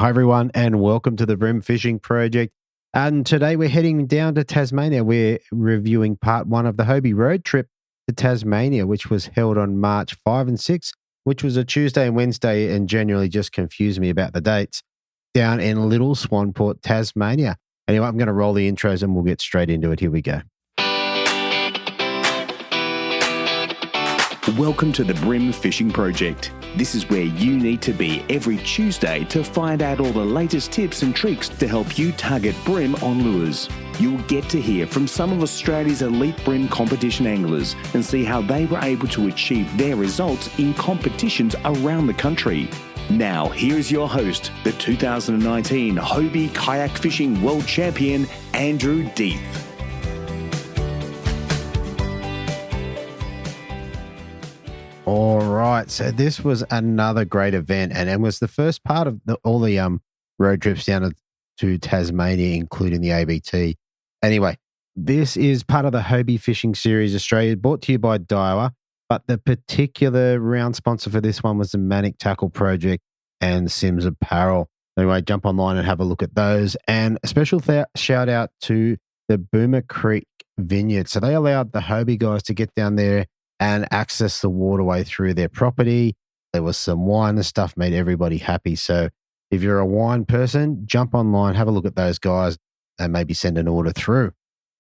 Hi, everyone, and welcome to the Brim Fishing Project. And today we're heading down to Tasmania. We're reviewing part one of the Hobie road trip to Tasmania, which was held on March 5 and 6, which was a Tuesday and Wednesday, and generally just confused me about the dates, down in Little Swan Port, Tasmania. Anyway, I'm going to roll the intros and we'll get straight into it. Here we go. Welcome to the Brim Fishing Project. This is where you need to be every Tuesday to find out all the latest tips and tricks to help you target brim on lures. You'll get to hear from some of Australia's elite brim competition anglers and see how they were able to achieve their results in competitions around the country. Now, here is your host, the 2019 Hobie Kayak Fishing World Champion, Andrew Deeth. All right, so this was another great event, and it was the first part of all the road trips down to Tasmania, including the ABT. Anyway, this is part of the Hobie Fishing Series Australia, brought to you by Daiwa, but the particular round sponsor for this one was the Manic Tackle Project and Sims Apparel. Anyway, jump online and have a look at those. And a special shout out to the Boomer Creek Vineyard. So they allowed the Hobie guys to get down there and access the waterway through their property. There was some wine and stuff, made everybody happy. So if you're a wine person, jump online, have a look at those guys and maybe send an order through.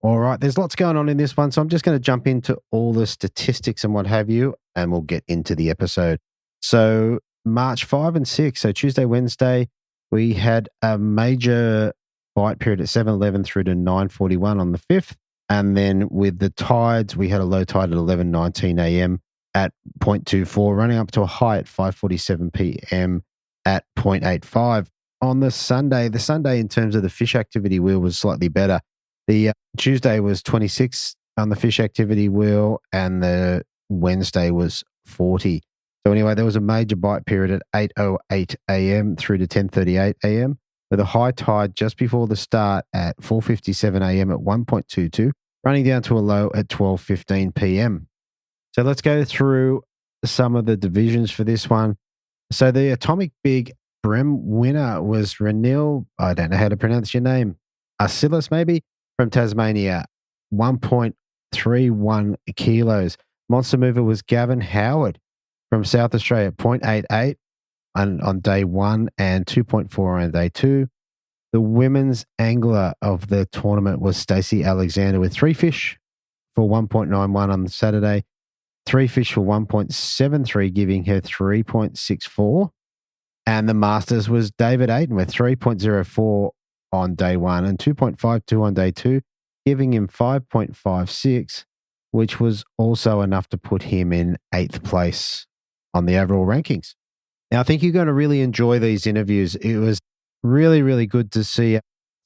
All right, there's lots going on in this one. So I'm just going to jump into all the statistics and what have you, and we'll get into the episode. So March 5 and 6, so Tuesday, Wednesday, we had a major bite period at 7:11 through to 9:41 on the 5th. And then with the tides, we had a low tide at 11:19 a.m. at 0.24, running up to a high at 5:47 p.m. at 0.85. On the Sunday in terms of the fish activity wheel was slightly better. The Tuesday was 26 on the fish activity wheel, and the Wednesday was 40. So anyway, there was a major bite period at 8:08 a.m. through to 10:38 a.m. with a high tide just before the start at 4:57 a.m. at 1.22, running down to a low at 12:15 p.m. So let's go through some of the divisions for this one. So the Atomic Big Brim winner was Renil, I don't know how to pronounce your name, Arsilis maybe, from Tasmania, 1.31 kilos. Monster mover was Gavin Howard from South Australia, 0.88. On day one and 2.4 on day two. The women's angler of the tournament was Stacey Alexander with 3 fish for 1.91 on Saturday, 3 fish for 1.73, giving her 3.64. And the Masters was David Ayton with 3.04 on day one and 2.52 on day two, giving him 5.56, which was also enough to put him in 8th place on the overall rankings. Now, I think you're going to really enjoy these interviews. It was really, really good to see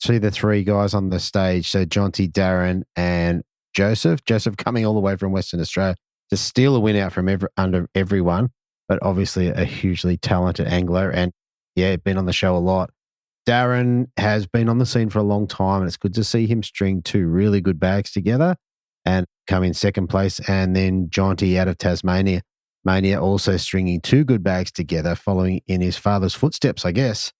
the 3 guys on the stage. So Jonty, Darren, and Joseph. Joseph coming all the way from Western Australia to steal a win out from under everyone, but obviously a hugely talented angler. And yeah, been on the show a lot. Darren has been on the scene for a long time, and it's good to see him string 2 really good bags together and come in 2nd place. And then Jonty out of Tasmania. Also stringing 2 good bags together, following in his father's footsteps, I guess.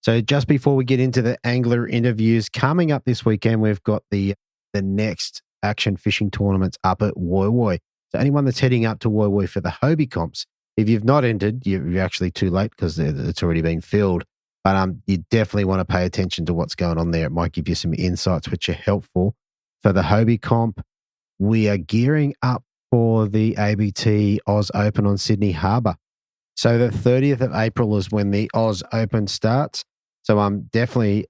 So just before we get into the angler interviews, coming up this weekend, we've got the next action fishing tournaments up at Woy Woy. So anyone that's heading up to Woy Woy for the Hobie comps, if you've not entered, you're actually too late because it's already been filled. But you definitely want to pay attention to what's going on there. It might give you some insights which are helpful for the Hobie comp. We are gearing up for the ABT Oz Open on Sydney Harbour. So the 30th of April is when the Oz Open starts. So definitely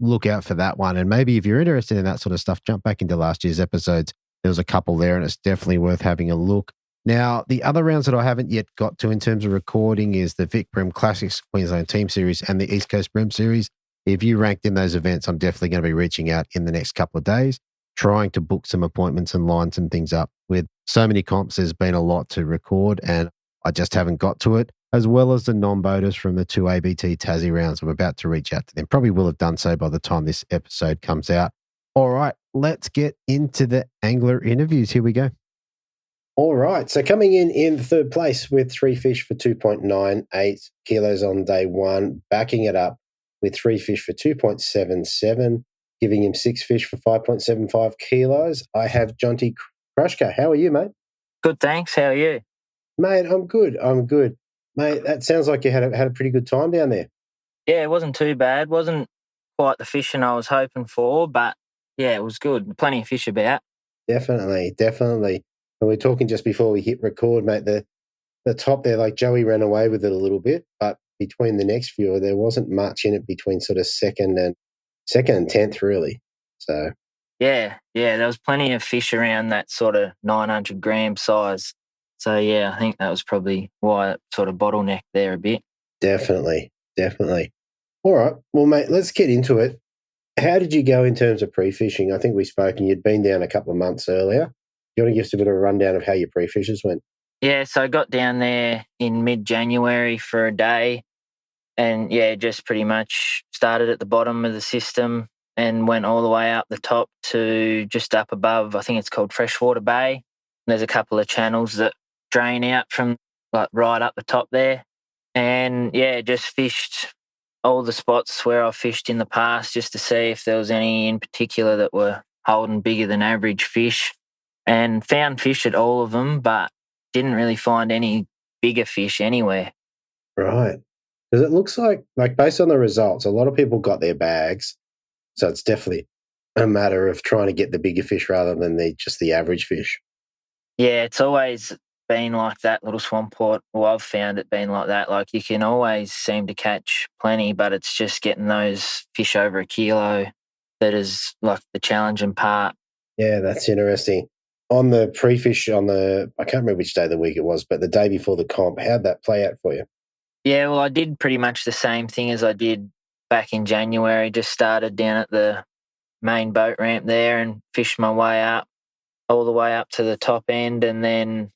look out for that one. And maybe if you're interested in that sort of stuff, jump back into last year's episodes. There was a couple there and it's definitely worth having a look. Now, the other rounds that I haven't yet got to in terms of recording is the Vic Brim Classics Queensland Team Series and the East Coast Brim Series. If you ranked in those events, I'm definitely going to be reaching out in the next couple of days, trying to book some appointments and line some things up. With so many comps, there's been a lot to record and I just haven't got to it, as well as the non-boaters from the 2 ABT Tassie rounds. I'm about to reach out to them. Probably will have done so by the time this episode comes out. All right, let's get into the angler interviews. Here we go. All right. So coming in third place with 3 fish for 2.98 kilos on day one, backing it up with 3 fish for 2.77, giving him 6 fish for 5.75 kilos. I have Jonty Krushka. How are you, mate? Good, thanks. How are you? Mate, I'm good. Mate, that sounds like you had a pretty good time down there. Yeah, it wasn't too bad. Wasn't quite the fishing I was hoping for, but yeah, it was good. Plenty of fish about. Definitely. And we're talking just before we hit record, mate, the top there, like Joey ran away with it a little bit, but between the next few, there wasn't much in it between sort of second and 10th, really. So Yeah, there was plenty of fish around that sort of 900 gram size. So yeah, I think that was probably why it sort of bottlenecked there a bit. definitely. All right. Well, mate, let's get into it. How did you go in terms of pre-fishing? I think we spoke and you'd been down a couple of months earlier. You want to give us a bit of a rundown of how your pre-fishes went? Yeah, so I got down there in mid-January for a day and yeah, just pretty much started at the bottom of the system and went all the way up the top to just up above, I think it's called Freshwater Bay. There's a couple of channels that drain out from like right up the top there. And yeah, just fished all the spots where I've fished in the past just to see if there was any in particular that were holding bigger than average fish, and found fish at all of them, but didn't really find any bigger fish anywhere. Right. Because it looks like based on the results, a lot of people got their bags. So it's definitely a matter of trying to get the bigger fish rather than just the average fish. Yeah, it's always been like that, Little Swamport. Well, I've found it being like that. Like you can always seem to catch plenty, but it's just getting those fish over a kilo that is like the challenging part. Yeah, that's interesting. On the pre-fish, I can't remember which day of the week it was, but the day before the comp, how'd that play out for you? Yeah, well, I did pretty much the same thing as I did back in January. Just started down at the main boat ramp there and fished my way up, all the way up to the top end, and then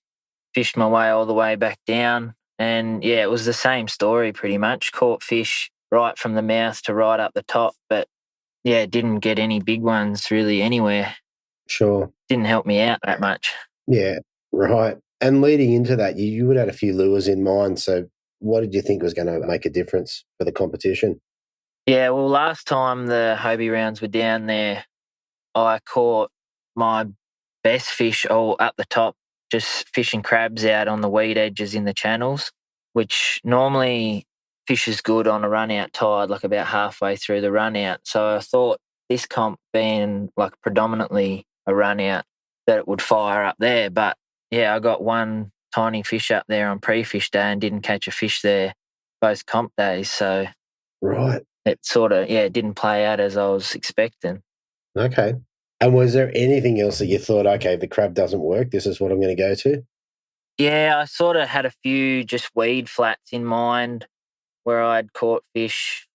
fished my way all the way back down. And yeah, it was the same story pretty much. Caught fish right from the mouth to right up the top, but yeah, didn't get any big ones really anywhere. Sure. Didn't help me out that much. Yeah, right. And leading into that, you would have had a few lures in mind. So what did you think was going to make a difference for the competition? Yeah, well, last time the Hobie rounds were down there, I caught my best fish all up the top, just fishing crabs out on the weed edges in the channels, which normally fishes good on a run out tide, like about halfway through the run out. So I thought this comp being like predominantly a run out, that it would fire up there. But yeah, I got one tiny fish up there on pre-fish day and didn't catch a fish there both comp days. So right, it sort of, yeah, it didn't play out as I was expecting. Okay. And was there anything else that you thought, okay, if the crab doesn't work, this is what I'm going to go to? Yeah, I sort of had a few just weed flats in mind where I'd caught fish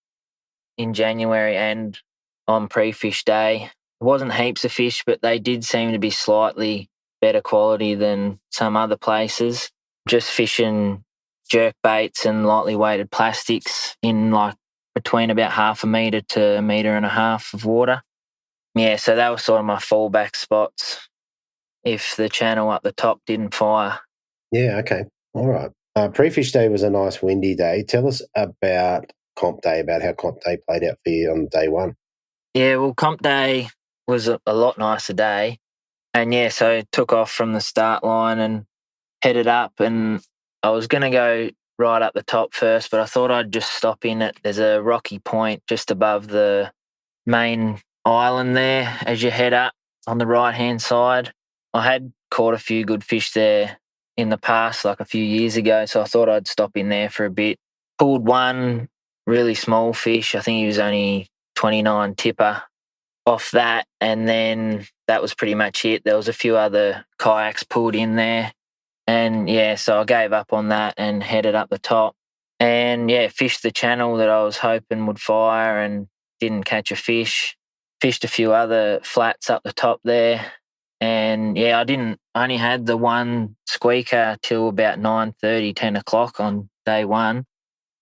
in January and on pre-fish day. It wasn't heaps of fish, but they did seem to be slightly better quality than some other places. Just fishing jerk baits and lightly weighted plastics in like between about half a metre to 1.5 metres of water. Yeah, so that was sort of my fallback spots if the channel up the top didn't fire. Yeah, okay. All right. Pre-fish day was a nice windy day. Tell us about comp day, about how comp day played out for you on day one. Yeah, well, comp day was a lot nicer day. And yeah, so I took off from the start line and headed up, and I was going to go right up the top first, but I thought I'd just stop in it. There's a rocky point just above the main island there as you head up on the right-hand side. I had caught a few good fish there in the past, like a few years ago, so I thought I'd stop in there for a bit. Pulled one really small fish. I think he was only 29 tipper off that, and then that was pretty much it. There was a few other kayaks pulled in there, and yeah, so I gave up on that and headed up the top. And yeah, fished the channel that I was hoping would fire and didn't catch a fish. Fished a few other flats up the top there. And yeah, I only had the one squeaker till about 9:30, 10 o'clock on day one.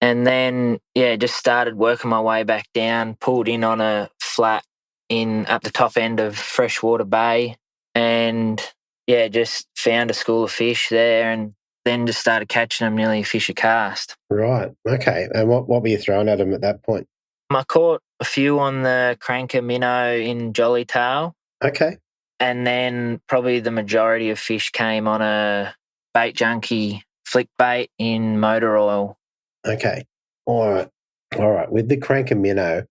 And then, yeah, just started working my way back down, pulled in on a flat in at the top end of Freshwater Bay. And yeah, just found a school of fish there and then just started catching them nearly a fish a cast. Right. Okay. And what were you throwing at them at that point? I caught a few on the cranker minnow in Jolly Tail. Okay. And then probably the majority of fish came on a bait junkie flick bait in motor oil. Okay. All right. All right. With the cranker minnow,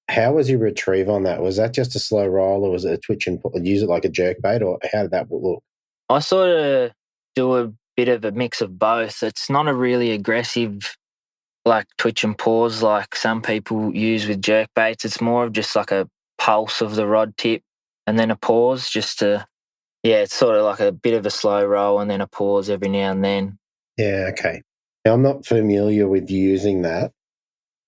how was your retrieve on that? Was that just a slow roll or was it a twitch and use it like a jerk bait, or how did that look? I sort of do a bit of a mix of both. It's not a really aggressive like twitch and pause like some people use with jerk baits. It's more of just like a pulse of the rod tip and then a pause just to, yeah, it's sort of like a bit of a slow roll and then a pause every now and then. Yeah, okay. Now, I'm not familiar with using that.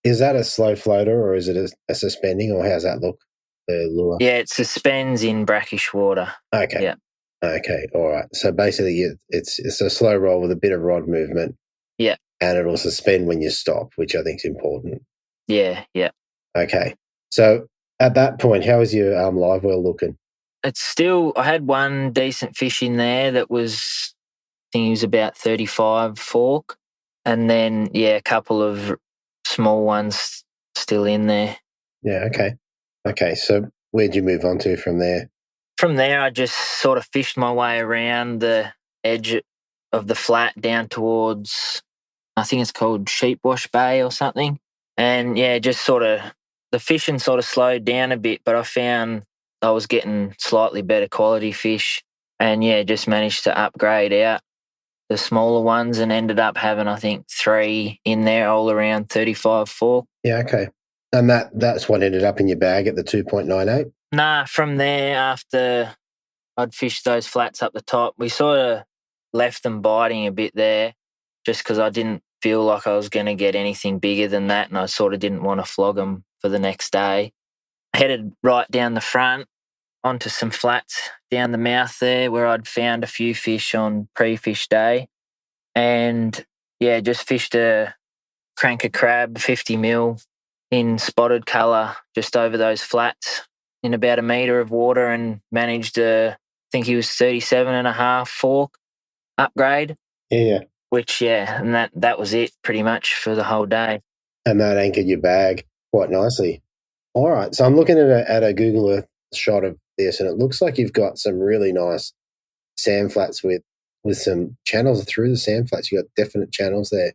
Is that a slow floater or is it a suspending, or how's that look, the lure? Yeah, it suspends in brackish water. Okay. Yeah. Okay, all right. So basically it's a slow roll with a bit of rod movement. Yeah. And it'll suspend when you stop, which I think is important. Yeah, yeah. Okay. So at that point, how is your live well looking? It's still, I had one decent fish in there that was, I think he was about 35 fork. And then, yeah, a couple of small ones still in there. Yeah, okay. Okay, so where'd you move on to from there? From there, I just sort of fished my way around the edge of the flat down towards, I think it's called Sheepwash Bay or something. And yeah, just sort of, the fishing sort of slowed down a bit, but I found I was getting slightly better quality fish. And yeah, just managed to upgrade out the smaller ones and ended up having, I think, 3 in there, all around 35 fork. Yeah, okay. And that's what ended up in your bag at the 2.98? Nah, from there, after I'd fished those flats up the top, we sort of left them biting a bit there just because I didn't feel like I was going to get anything bigger than that, and I sort of didn't want to flog them for the next day. I headed right down the front onto some flats down the mouth there where I'd found a few fish on pre-fish day, and yeah, just fished a cranker crab 50 mil in spotted colour just over those flats in about a metre of water and managed I think he was 37 and a half fork upgrade. Yeah. Which, yeah, and that was it pretty much for the whole day. And that anchored your bag quite nicely. All right. So I'm looking at a Google Earth shot of this, and it looks like you've got some really nice sand flats with some channels through the sand flats. You got definite channels there.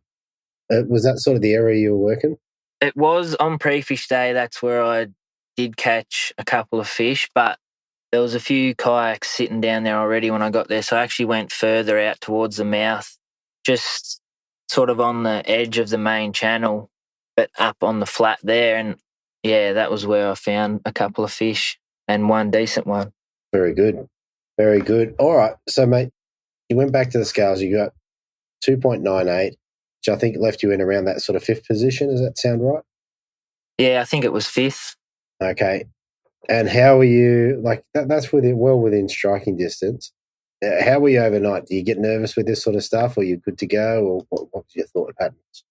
Was that sort of the area you were working? It was on pre-fish day. That's where I did catch a couple of fish, but there was a few kayaks sitting down there already when I got there. So I actually went further out towards the mouth, just sort of on the edge of the main channel, but up on the flat there. And yeah, that was where I found a couple of fish and one decent one. Very good. Very good. All right. So, mate, you went back to the scales. You got 2.98, which I think left you in around that sort of 5th position. Does that sound right? Yeah, I think it was 5th. Okay. And how were you, like, that's well within striking distance. How were you overnight? Do you get nervous with this sort of stuff, or are you good to go, or what was your thought patterns?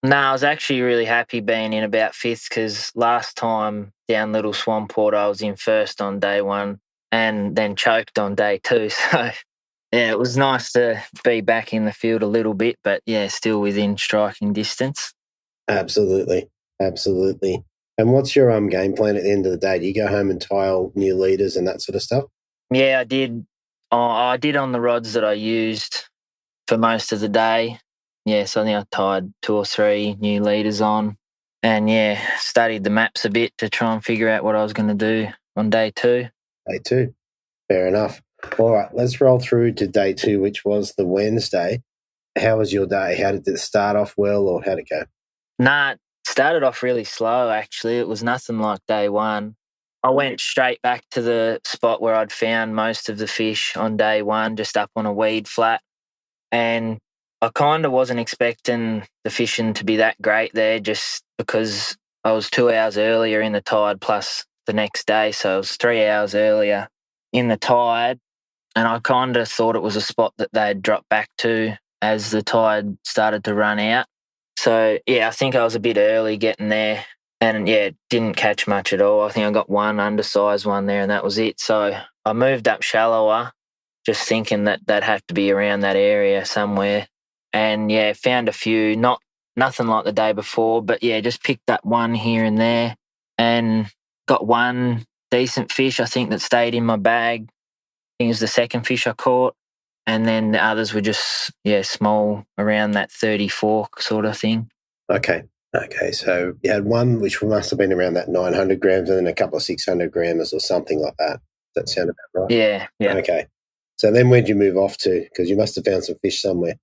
No, I was actually really happy being in about 5th because last time down Little Swan Port I was in 1st on day 1 and then choked on day 2. So, yeah, it was nice to be back in the field a little bit, but, yeah, still within striking distance. Absolutely. Absolutely. And what's your game plan at the end of the day? Do you go home and tile new leaders and that sort of stuff? Yeah, I did. I did on the rods that I used for most of the day. Yeah, so I think I tied 2 or 3 new leaders on and, yeah, studied the maps a bit to try and figure out what I was going to do on day 2. Day 2. Fair enough. All right, let's roll through to day 2, which was the Wednesday. How was your day? How did it start off well, or how'd it go? Nah, it started off really slow, actually. It was nothing like day 1. I went straight back to the spot where I'd found most of the fish on day 1, just up on a weed flat. And I kind of wasn't expecting the fishing to be that great there just because I was 2 hours earlier in the tide plus the next day. So it was 3 hours earlier in the tide. And I kind of thought it was a spot that they'd drop back to as the tide started to run out. So, yeah, I think I was a bit early getting there. And, yeah, didn't catch much at all. I think I got one undersized one there and that was it. So I moved up shallower just thinking that they'd have to be around that area somewhere. And yeah, found a few, nothing like the day before, but yeah, just picked up one here and there and got one decent fish, I think, that stayed in my bag. I think it was the second fish I caught. And then the others were just, small, around that 30 fork sort of thing. Okay. So you had one which must have been around that 900 grams and then a couple of 600 grams or something like that. Does that sound about right? Yeah. Okay. So then where'd you move off to? Because you must have found some fish somewhere.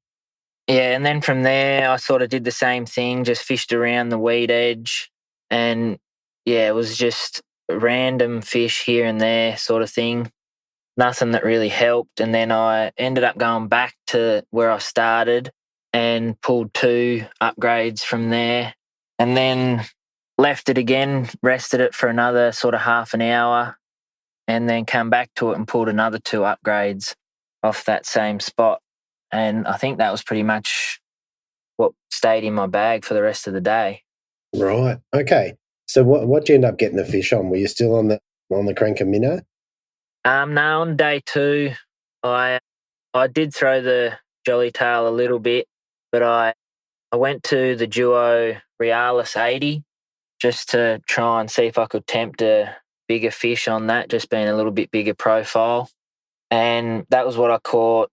Yeah, and then from there, I sort of did the same thing, just fished around the weed edge. And yeah, it was just random fish here and there sort of thing. Nothing that really helped. And then I ended up going back to where I started and pulled 2 upgrades from there. And then left it again, rested it for another sort of half an hour, and then come back to it and pulled another 2 upgrades off that same spot. And I think that was pretty much what stayed in my bag for the rest of the day. Right. Okay. So what'd you end up getting the fish on? Were you still on the cranker minnow? No, on day 2, I did throw the jolly tail a little bit, but I went to the duo Realis 80 just to try and see if I could tempt a bigger fish on that, just being a little bit bigger profile. And that was what I caught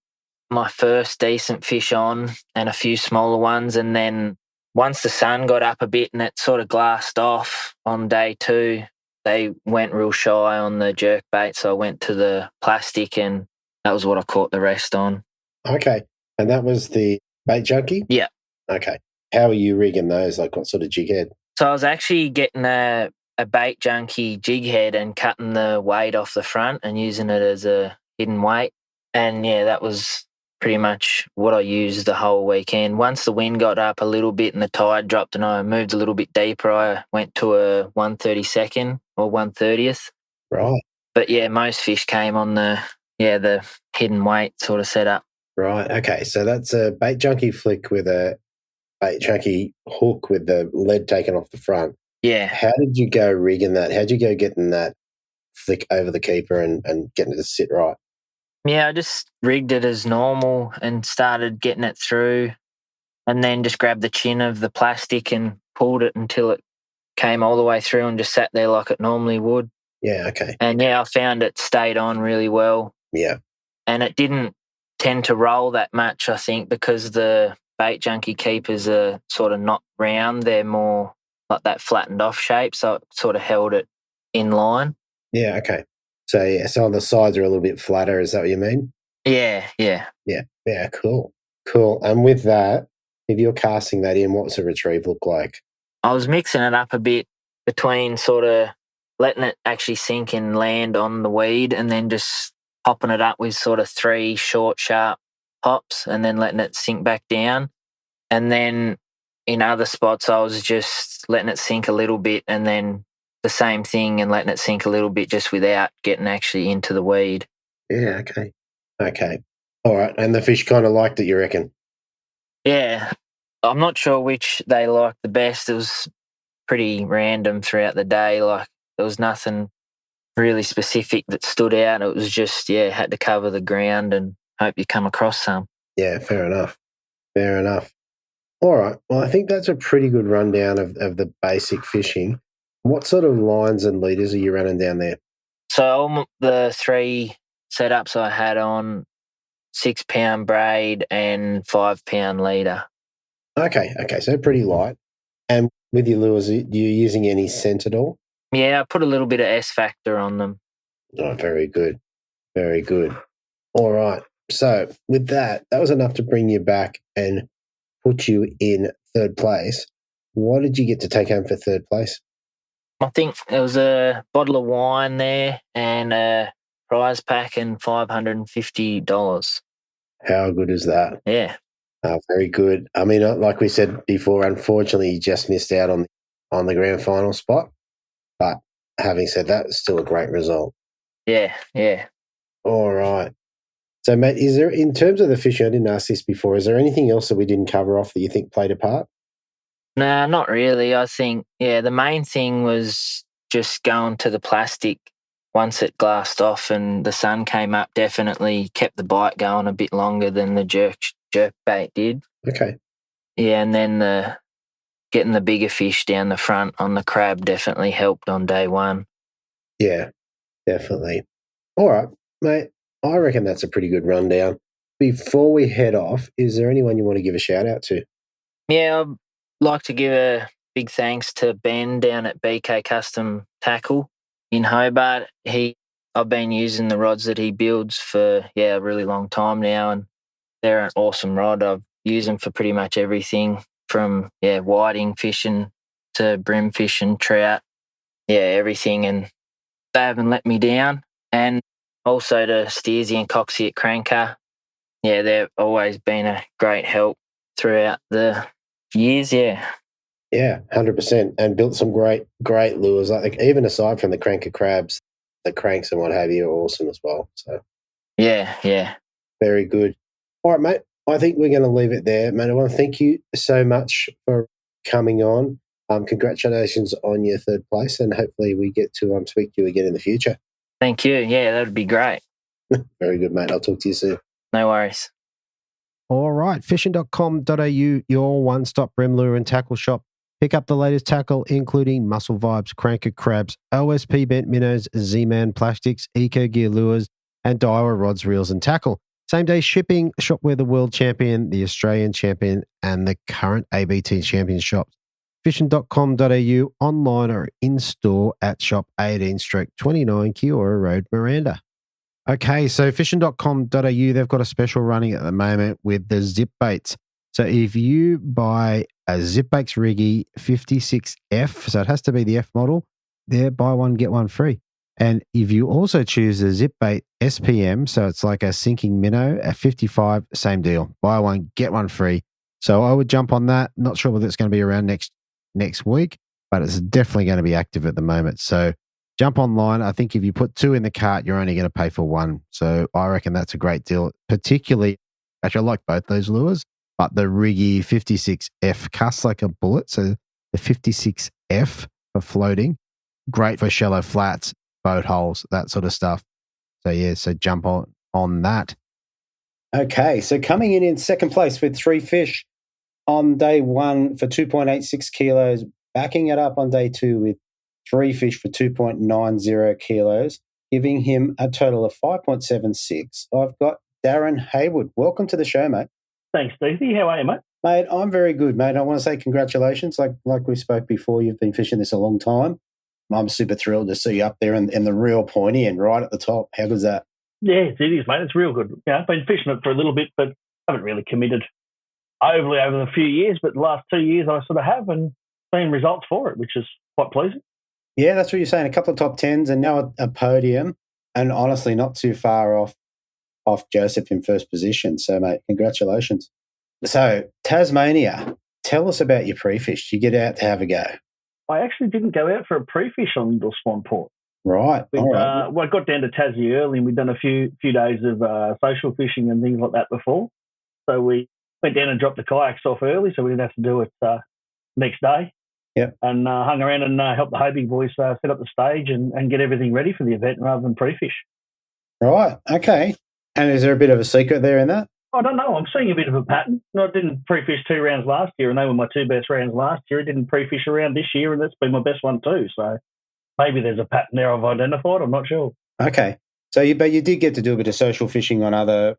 my first decent fish on, and a few smaller ones. And then once the sun got up a bit and it sort of glassed off on day 2, they went real shy on the jerk bait. So I went to the plastic, and that was what I caught the rest on. Okay. And that was the bait junkie? Yeah. Okay. How are you rigging those? Like what sort of jig head? So I was actually getting a bait junkie jig head and cutting the weight off the front and using it as a hidden weight. And yeah, that was pretty much what I used the whole weekend. Once the wind got up a little bit and the tide dropped and I moved a little bit deeper, I went to a 1/32 or 1/30. Right. But yeah, most fish came on the hidden weight sort of setup. Right. Okay. So that's a bait junkie flick with a bait junkie hook with the lead taken off the front. Yeah. How did you go rigging that? How'd you go getting that flick over the keeper and getting it to sit right? Yeah, I just rigged it as normal and started getting it through, and then just grabbed the chin of the plastic and pulled it until it came all the way through and just sat there like it normally would. Yeah, okay. And yeah, I found it stayed on really well. Yeah. And it didn't tend to roll that much, I think, because the bait junkie keepers are sort of not round. They're more like that flattened off shape, so it sort of held it in line. Yeah, okay. So yeah, so on the sides are a little bit flatter, is that what you mean? Yeah. Yeah, cool. And with that, if you're casting that in, what's the retrieve look like? I was mixing it up a bit between sort of letting it actually sink and land on the weed, and then just popping it up with sort of 3 short, sharp pops, and then letting it sink back down. And then in other spots, I was just letting it sink a little bit, and then the same thing and letting it sink a little bit just without getting actually into the weed. Yeah, okay. All right, and the fish kind of liked it, you reckon? Yeah. I'm not sure which they liked the best. It was pretty random throughout the day. Like, there was nothing really specific that stood out. It was just, had to cover the ground and hope you come across some. Yeah, fair enough. All right, well, I think that's a pretty good rundown of the basic fishing. What sort of lines and leaders are you running down there? So the 3 setups I had on, 6-pound braid and 5-pound leader. Okay, so pretty light. And with your lures, are you using any scent at all? Yeah, I put a little bit of S factor on them. Oh, very good. All right, so with that was enough to bring you back and put you in 3rd place. What did you get to take home for 3rd place? I think there was a bottle of wine there and a prize pack and $550. How good is that? Yeah. Very good. I mean, like we said before, unfortunately, you just missed out on the grand final spot. But having said that, it's still a great result. Yeah. All right. So, mate, is there, in terms of the fishing, I didn't ask this before, is there anything else that we didn't cover off that you think played a part? No, not really. I think, the main thing was just going to the plastic once it glassed off and the sun came up, definitely kept the bite going a bit longer than the jerk bait did. Okay. Yeah, and then getting the bigger fish down the front on the crab definitely helped on day one. Yeah, definitely. All right, mate. I reckon that's a pretty good rundown. Before we head off, is there anyone you want to give a shout out to? Yeah, I'd like to give a big thanks to Ben down at BK Custom Tackle in Hobart. I've been using the rods that he builds for a really long time now, and they're an awesome rod. I've used them for pretty much everything from whiting fishing to brim fishing, trout, everything, and they haven't let me down. And also to Steersy and Coxie at Cranker, they've always been a great help throughout the years. Yeah, 100%, and built some great lures. Like even aside from the cranker crabs, the cranks and what have you are awesome as well. So yeah, very good. All right, mate. I think we're going to leave it there, mate. I want to thank you so much for coming on. Congratulations on your third place, and hopefully we get to speak to you again in the future. Thank you. Yeah, that would be great. Very good, mate. I'll talk to you soon. No worries. All right, fishing.com.au, your one-stop brim lure and tackle shop. Pick up the latest tackle, including Muscle Vibes, Cranker Crabs, OSP Bent Minnows, Z-Man Plastics, Eco Gear Lures, and Daiwa Rods, Reels, and Tackle. Same-day shipping. Shop where the world champion, the Australian champion, and the current ABT champion shops. Fishing.com.au, online or in-store at shop 18/29 Kiora Road, Miranda. Okay, so fishing.com.au, they've got a special running at the moment with the zip baits. So if you buy a Zip Baits Riggy 56F, so it has to be the F model, there, buy one, get one free. And if you also choose a Zip Bait SPM, so it's like a sinking minnow at 55, same deal. Buy one, get one free. So I would jump on that. Not sure whether it's going to be around next week, but it's definitely going to be active at the moment. So jump online. I think if you put two in the cart, you're only going to pay for one. So I reckon that's a great deal, particularly, actually I like both those lures, but the Riggy 56F casts like a bullet. So the 56F for floating, great for shallow flats, boat holes, that sort of stuff. So so jump on that. Okay, so coming in second place with 3 fish on day 1 for 2.86 kilos, backing it up on day 2 with 3 fish for 2.90 kilos, giving him a total of 5.76. I've got Darren Haywood. Welcome to the show, mate. Thanks, Stevie. How are you, mate? Mate, I'm very good, mate. I want to say congratulations. Like we spoke before, you've been fishing this a long time. I'm super thrilled to see you up there in the real pointy and right at the top. How good's that? Yeah, it is, mate. It's real good. I've been fishing it for a little bit, but haven't really committed overly over the few years. But the last 2 years I sort of have, and seen results for it, which is quite pleasing. Yeah, that's what you're saying. A couple of top tens and now a podium, and honestly not too far off Joseph in first position. So, mate, congratulations. So, Tasmania, tell us about your pre-fish. You get out to have a go. I actually didn't go out for a pre-fish on Little Swan Port. Right. All right. I got down to Tassie early, and we'd done a few days of social fishing and things like that before. So we went down and dropped the kayaks off early, so we didn't have to do it next day. Yep. And hung around and helped the Hobie boys set up the stage and get everything ready for the event rather than pre-fish. Right. Okay. And is there a bit of a secret there in that? I don't know. I'm seeing a bit of a pattern. I didn't pre-fish 2 rounds last year, and they were my 2 best rounds last year. I didn't pre-fish a round this year, and that's been my best one too. So maybe there's a pattern there I've identified. I'm not sure. Okay. So, but you did get to do a bit of social fishing on other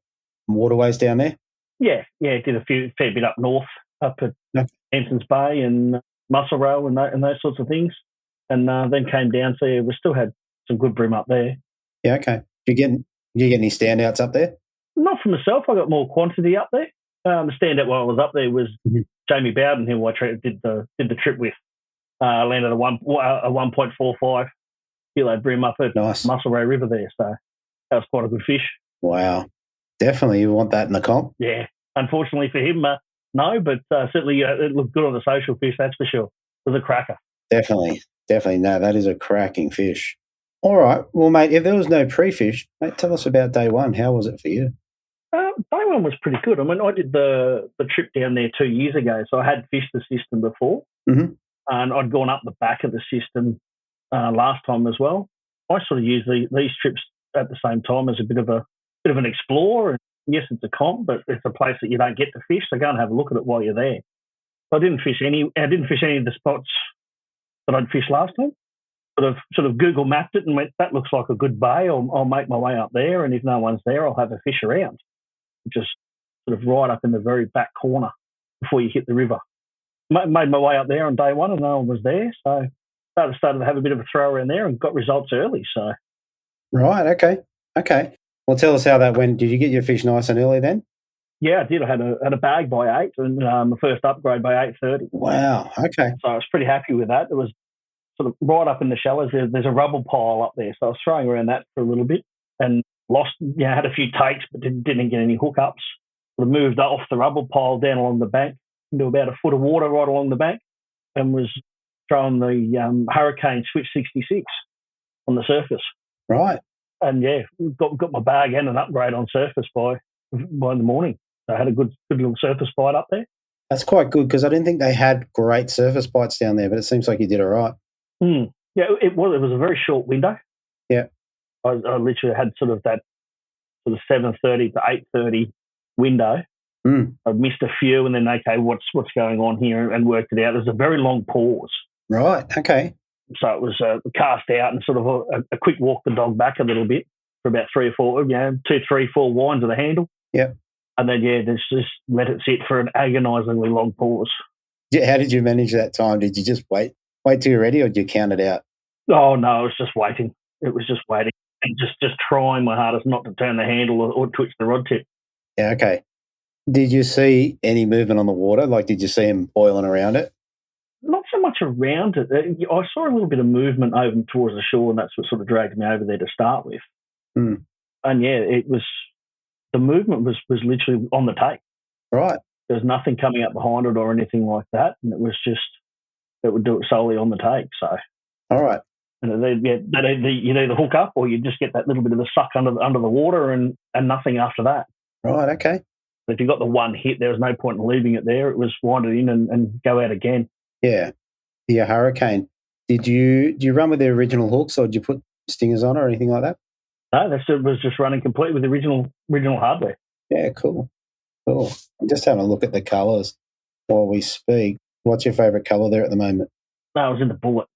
waterways down there? Yeah. Did a fair bit up north, up at Hamptons Bay and Muscle Row and those sorts of things, and then came down. So we still had some good brim up there. Yeah. Okay. Do you get any standouts up there? Not for myself. I got more quantity up there. The standout while I was up there was Jamie Bowden, who I did the trip with. Landed a 1.45 kilo brim up at Muscle Row River there. So that was quite a good fish. Wow. Definitely. You want that in the comp? Yeah. Unfortunately for him, no, but certainly it looked good on the social fish, that's for sure. It was a cracker. Definitely. No, that is a cracking fish. All right. Well, mate, if there was no pre-fish, mate, tell us about day 1. How was it for you? Day 1 was pretty good. I mean, I did the trip down there 2 years ago, so I had fished the system before, and I'd gone up the back of the system last time as well. I sort of use these trips at the same time as a bit of an explorer. Yes, it's a comp, but it's a place that you don't get to fish. So go and have a look at it while you're there. I didn't fish any of the spots that I'd fished last time. Sort of Google mapped it and went, that looks like a good bay. I'll make my way up there, and if no one's there, I'll have a fish around. Just sort of right up in the very back corner before you hit the river. Made my way up there on day one, and no one was there, so started to have a bit of a throw around there and got results early. So, right, okay. Well, tell us how that went. Did you get your fish nice and early then? Yeah, I did. I had a bag by 8 and the first upgrade by 8:30. Wow, okay. So I was pretty happy with that. It was sort of right up in the shallows. There's a rubble pile up there, so I was throwing around that for a little bit and lost. Had a few takes, but didn't get any hookups. I moved off the rubble pile down along the bank into about a foot of water right along the bank, and was throwing the Hurricane Switch 66 on the surface. Right. And got my bag and an upgrade on surface by the morning. So I had a good little surface bite up there. That's quite good because I didn't think they had great surface bites down there, but it seems like you did all right. Yeah, it was a very short window. Yeah. I literally had sort of that sort of 7:30 to 8:30 window. I missed a few, and then okay, what's going on here, and worked it out. There's a very long pause. Right. Okay. So it was cast out and sort of a quick walk the dog back a little bit for about 3 or 4, 2, 3, 4 winds of the handle. Yeah. And then just let it sit for an agonisingly long pause. How did you manage that time? Did you just wait till you're ready, or did you count it out? Oh no, I was just waiting. It was just waiting and just trying my hardest not to turn the handle or twitch the rod tip. Yeah. Okay. Did you see any movement on the water? Like, did you see him boiling around it? Not so much around it. I saw a little bit of movement over towards the shore, and that's what sort of dragged me over there to start with. And it was, the movement was literally on the take. Right. There was nothing coming up behind it or anything like that, and it was just, it would do it solely on the take. So, all right. And you either hook up or you just get that little bit of a suck under the water and nothing after that. Right. Okay. If you got the one hit, there was no point in leaving it there. It was wind it in and go out again. Yeah. The Hurricane. Did you run with the original hooks, or did you put stingers on or anything like that? No, that was just running complete with the original hardware. Yeah, cool. I'm just having a look at the colours while we speak. What's your favourite colour there at the moment? No, I was in the bullet,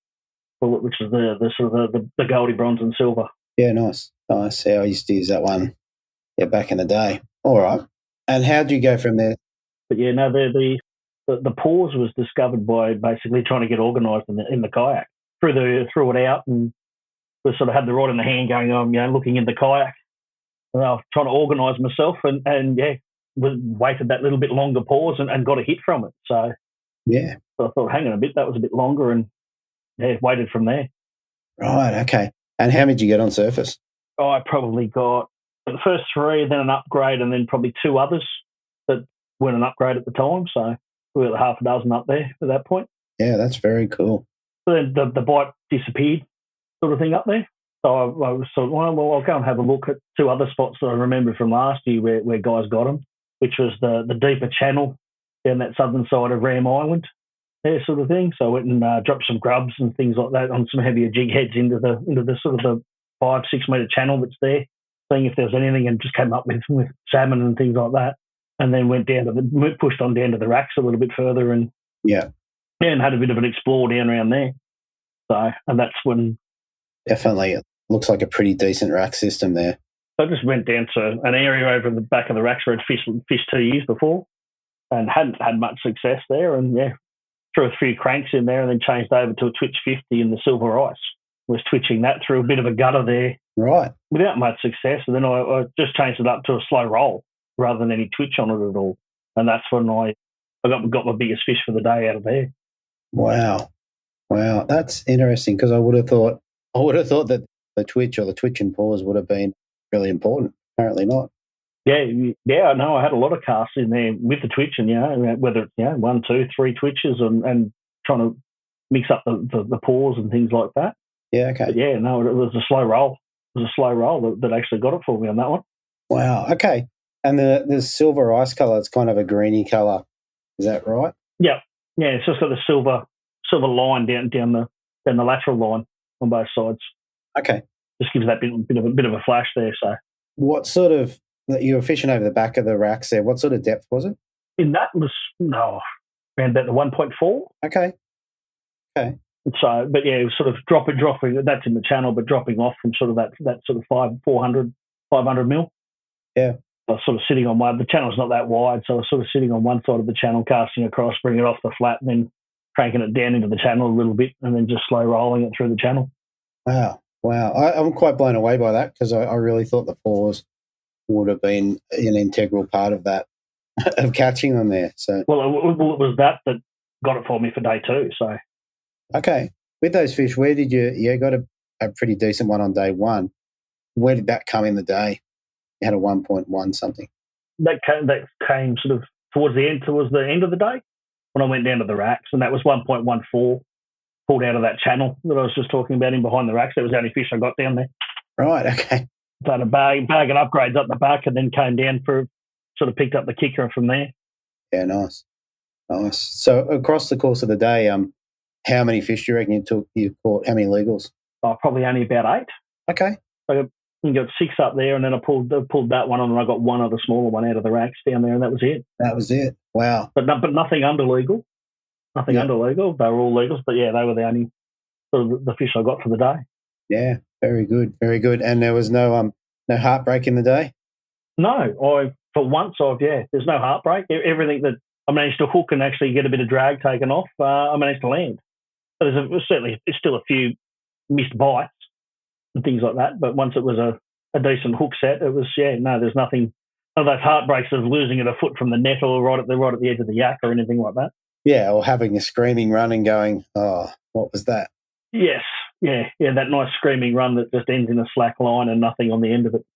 which is the sort of the goldy bronze and silver. Yeah, nice. Yeah, I used to use that one. Yeah, back in the day. All right. And how did you go from there? But yeah, no, the pause was discovered by basically trying to get organised in the kayak. Threw it out and we sort of had the rod in the hand going on, looking in the kayak. And I was trying to organise myself and waited that little bit longer pause and got a hit from it. So yeah, I thought, hang on a bit, that was a bit longer, and waited from there. Right, okay. And how did you get on surface? I probably got the first 3, then an upgrade, and then probably 2 others that weren't an upgrade at the time. So we were half a dozen up there at that point. Yeah, that's very cool. So then the bite disappeared, sort of thing up there. So I was sort of, well, I'll go and have a look at 2 other spots that I remember from last year where guys got them, which was the deeper channel down that southern side of Ram Island, there sort of thing. So I went and dropped some grubs and things like that on some heavier jig heads into the sort of the 5-6 metre channel that's there, seeing if there was anything, and just came up with salmon and things like that. And then pushed on down to the racks a little bit further and and had a bit of an explore down around there. So, and that's when... Definitely. It looks like a pretty decent rack system there. I just went down to an area over in the back of the racks where I'd fished 2 years before and hadn't had much success there, and threw a few cranks in there and then changed over to a Twitch 50 in the silver ice. Was twitching that through a bit of a gutter there. Right. Without much success. And then I just changed it up to a slow roll rather than any twitch on it at all. And that's when I got my biggest fish for the day out of there. Wow. That's interesting, because I would have thought that the twitch or the twitch and pause would have been really important. Apparently not. Yeah, I know. I had a lot of casts in there with the twitch, and whether it's 1, 2, 3 twitches and trying to mix up the pause and things like that. Yeah, okay. But it was a slow roll. It was a slow roll that actually got it for me on that one. Wow. Okay. And the silver ice colour, it's kind of a greeny colour. Is that right? Yeah. Yeah. It's just got the silver line down the lateral line on both sides. Okay. just gives that bit of a flash there. So What sort of, you were fishing over the back of the racks there. What sort of depth was it? in that was around about the 1.4. Okay. So, but yeah, it was sort of dropping. That's in the channel, but dropping off from sort of that sort of 500 mil. Yeah. I was sort of sitting on one. The channel's not that wide, so I was sort of sitting on one side of the channel, casting across, bringing it off the flat, and then cranking it down into the channel a little bit, and then just slow rolling it through the channel. Wow. I'm quite blown away by that because I really thought the pause would have been an integral part of that, of catching them there. So, Well, it was that got it for me for day 2. So, okay. With those fish, where did you got a pretty decent one on day 1. Where did that come in the day? You had a 1.1 something. that came sort of towards the end of the day when I went down to the racks, and that was 1.14 pulled out of that channel that I was just talking about in behind the racks. That was the only fish I got down there. Right, okay. So I had a bag and upgrades up the back, and then came down sort of picked up the kicker from there. Yeah, nice. So across the course of the day, how many fish do you reckon you caught? How many legals? Probably only about 8. Okay. I got 6 up there, and then I pulled that one on, and I got one other smaller one out of the racks down there, and that was it. That was it. Wow. But nothing under legal. Nothing under legal. They were all legals, but yeah, they were the only sort of the fish I got for the day. Yeah, very good, very good. And there was no heartbreak in the day? No, for once there's no heartbreak. Everything that I managed to hook and actually get a bit of drag taken off, I managed to land. So there's still a few missed bites and things like that, but once it was a decent hook set, it was there's nothing. None of those heartbreaks of losing it a foot from the net or right at the edge of the yak or anything like that. Yeah, or having a screaming run and going, oh, what was that? Yes, yeah, that nice screaming run that just ends in a slack line and nothing on the end of it.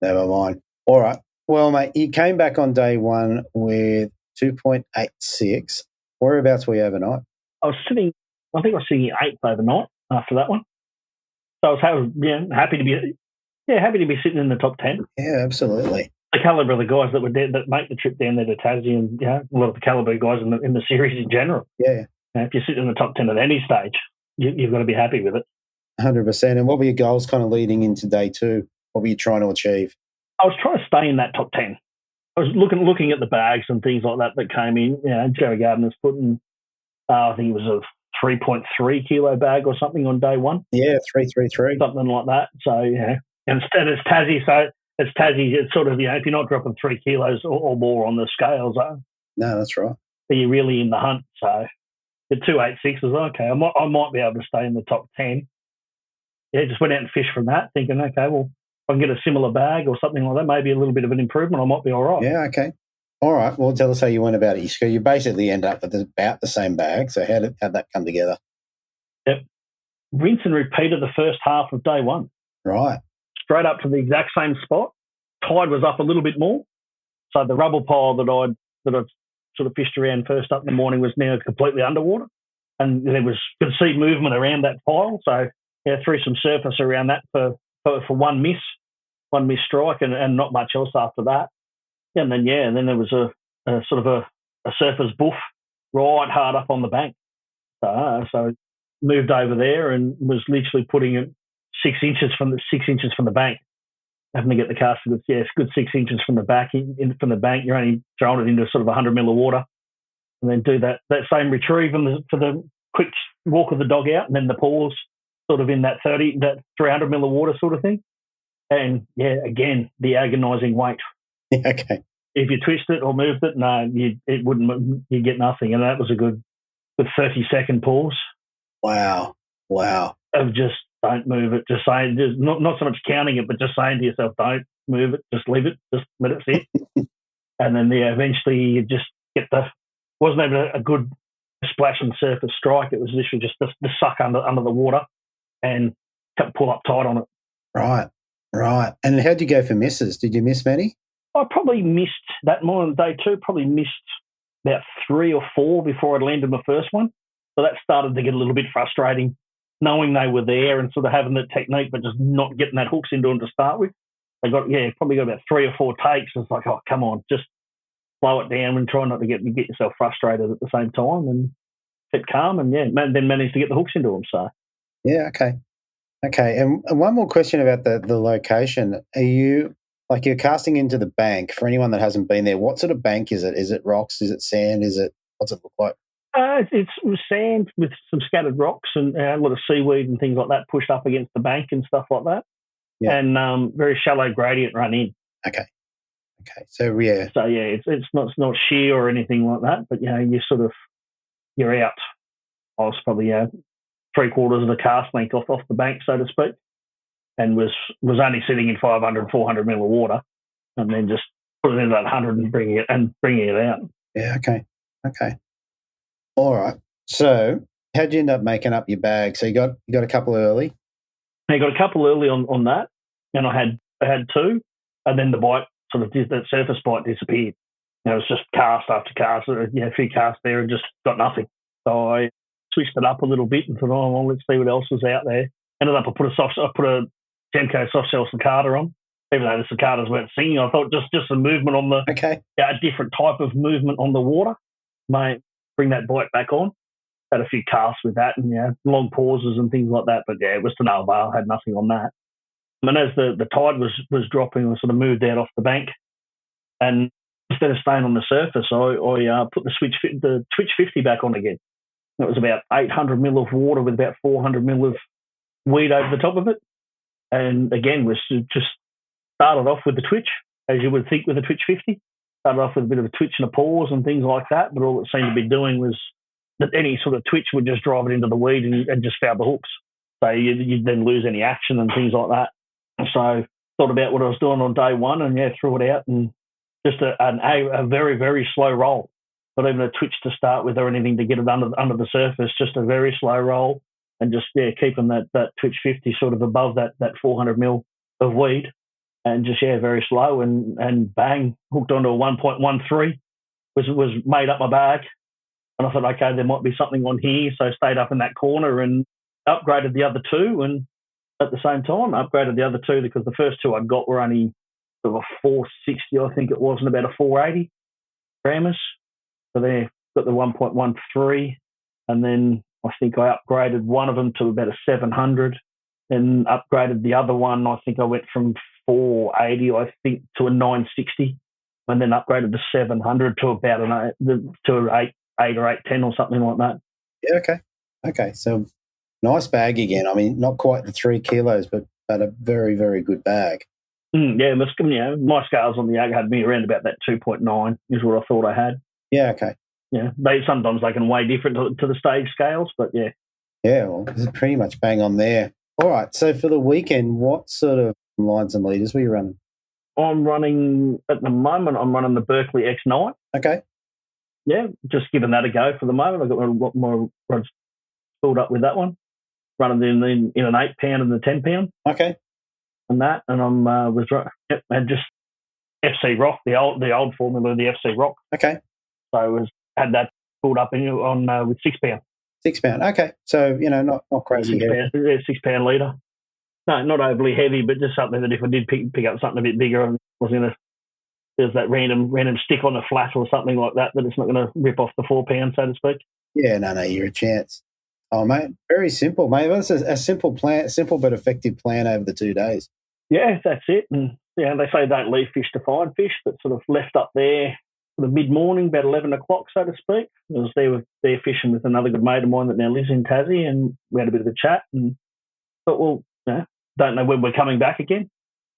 Never mind. All right. Well, mate, you came back on day 1 with 2.86. Whereabouts were you overnight? I think I was sitting at 8th overnight after that one. So I was happy to be sitting in the top 10. Yeah, absolutely. The calibre of the guys that were there, that make the trip down there to Tassie, and a lot of the calibre guys in the series in general. Yeah. If you sit in the top 10 at any stage, you've got to be happy with it. 100%. And what were your goals kind of leading into day 2? What were you trying to achieve? I was trying to stay in that top 10. I was looking at the bags and things like that came in. Jerry Gardner's putting, I think it was a 3.3 kilo bag or something on day 1. Yeah, 333. Something like that. So, and it's Tassie, so it's sort of, if you're not dropping 3 kilos or more on the scales, no, that's right. then you're really in the hunt. So the 286 was okay. I might be able to stay in the top 10. Yeah, just went out and fished from that, thinking, okay, well, if I can get a similar bag or something like that, maybe a little bit of an improvement, I might be all right. Yeah, okay. All right. Well, tell us how you went about it. So you basically end up with about the same bag. So how'd that come together? Yep. Rinse and repeated the first half of day 1. Right. Straight up to the exact same spot. Tide was up a little bit more. So the rubble pile that I'd sort of fished around first up in the morning was now completely underwater. And could see movement around that pile. So threw some surface around that for one miss strike and not much else after that. And then there was a sort of a surface boof right hard up on the bank. So moved over there and was literally putting it 6 inches from the bank. Having to get the cast to good 6 inches from the back from the bank. You're only throwing it into sort of 100 mil of water, and then do that same retrieve for the quick walk of the dog out, and then the pause sort of in that 300 mil of water sort of thing. And again, the agonising weight. Okay. If you twist it or moved it, no, it wouldn't. You get nothing, and that was a good 30-second pause. Wow. Of just don't move it. Just saying, not so much counting it, but just saying to yourself, don't move it. Just leave it. Just let it sit. And then eventually you just get wasn't even a good splash and surface strike. It was literally just the suck under the water and pull up tight on it. Right. And how'd you go for misses? Did you miss many? I probably missed that more on day 2. Probably missed about 3 or 4 before I landed my first one. So that started to get a little bit frustrating, knowing they were there and sort of having the technique, but just not getting that hooks into them to start with. They probably got about 3 or 4 takes. It's like, oh, come on, just slow it down and try not to get yourself frustrated at the same time, and keep calm and then managed to get the hooks into them. So yeah, okay. Okay, and one more question about the location. Are you you're casting into the bank? For anyone that hasn't been there, what sort of bank is it? Is it rocks? Is it sand? What's it look like? It's sand with some scattered rocks and a lot of seaweed and things like that pushed up against the bank and stuff like that. Yeah. And very shallow gradient run in. Okay. So yeah. So yeah, it's not sheer or anything like that, but you're out. I was probably 3/4 of the cast length off the bank, so to speak, and was only sitting in 500, 400 mil of water, and then just put it in that 100 and bringing it out. Yeah. Okay. All right. So how'd you end up making up your bag? So you got a couple early. I got a couple early on that, and I had two, and then the bite that surface bite disappeared. It was just cast after cast, a few casts there, and just got nothing. So I switched it up a little bit and thought, oh well, let's see what else was out there. Ended up I put a Gemco soft shell cicada on, even though the cicadas weren't singing. I thought just the movement on the a different type of movement on the water may bring that bite back on. Had a few casts with that and long pauses and things like that, but it was to no avail. I had nothing on that. And as the tide was dropping, I sort of moved out off the bank, and instead of staying on the surface, I put the Twitch 50 back on again. It was about 800 mil of water with about 400 mil of weed over the top of it, and again was just started off with the twitch, as you would think with a Twitch 50. Started off with a bit of a twitch and a pause and things like that, but all it seemed to be doing was that any sort of twitch would just drive it into the weed and just foul the hooks. So you'd then lose any action and things like that. So thought about what I was doing on day one and threw it out, and just a very, very slow roll. Not even a twitch to start with or anything to get it under the surface, just a very slow roll, and just keeping that Twitch 50 sort of above that 400 mil of weed, and just very slow, and bang, hooked onto a 1.13, was made up my bag. And I thought, okay, there might be something on here. So I stayed up in that corner and upgraded the other two. And at the same time, upgraded the other two because the first two I got were only sort of a 460, I think it was, and about a 480 grammars. So they got the 1.13. And then I think I upgraded one of them to about a 700 and upgraded the other one. I think I went from 480, I think, to a 960, and then upgraded the 700 to about an 8 or 810 or something like that. Yeah, okay. So nice bag again. I mean, not quite the 3 kilos, but a very, very good bag. My scales on the egg had me around about that 2.9 is what I thought I had. Yeah, okay. Yeah, sometimes they can weigh different to the stage scales, but yeah. Yeah, well, it's pretty much bang on there. All right, so for the weekend, what sort of lines and leaders were you running? At the moment, I'm running the Berkeley X9. Okay. Yeah, just giving that a go for the moment. I've got my rods filled up with that one. Running in an 8 pound and the 10 pound. Okay. And that, and and just FC Rock, the old formula of the FC Rock. Okay. So had that filled up on with 6 pound. 6 pound. Okay. So not crazy. 6 pound leader. No, not overly heavy, but just something that if I did pick up something a bit bigger, I wasn't going to. There's that random stick on the flat or something like that it's not going to rip off the 4 pound, so to speak. Yeah, no, you're a chance. Oh, mate, very simple, mate. Well, it's a simple plan, simple but effective plan over the 2 days. Yeah, that's it. And they say don't leave fish to find fish, but sort of left up there for the mid-morning, about 11 o'clock, so to speak. I was there fishing with another good mate of mine that now lives in Tassie, and we had a bit of a chat and thought, well, don't know when we're coming back again.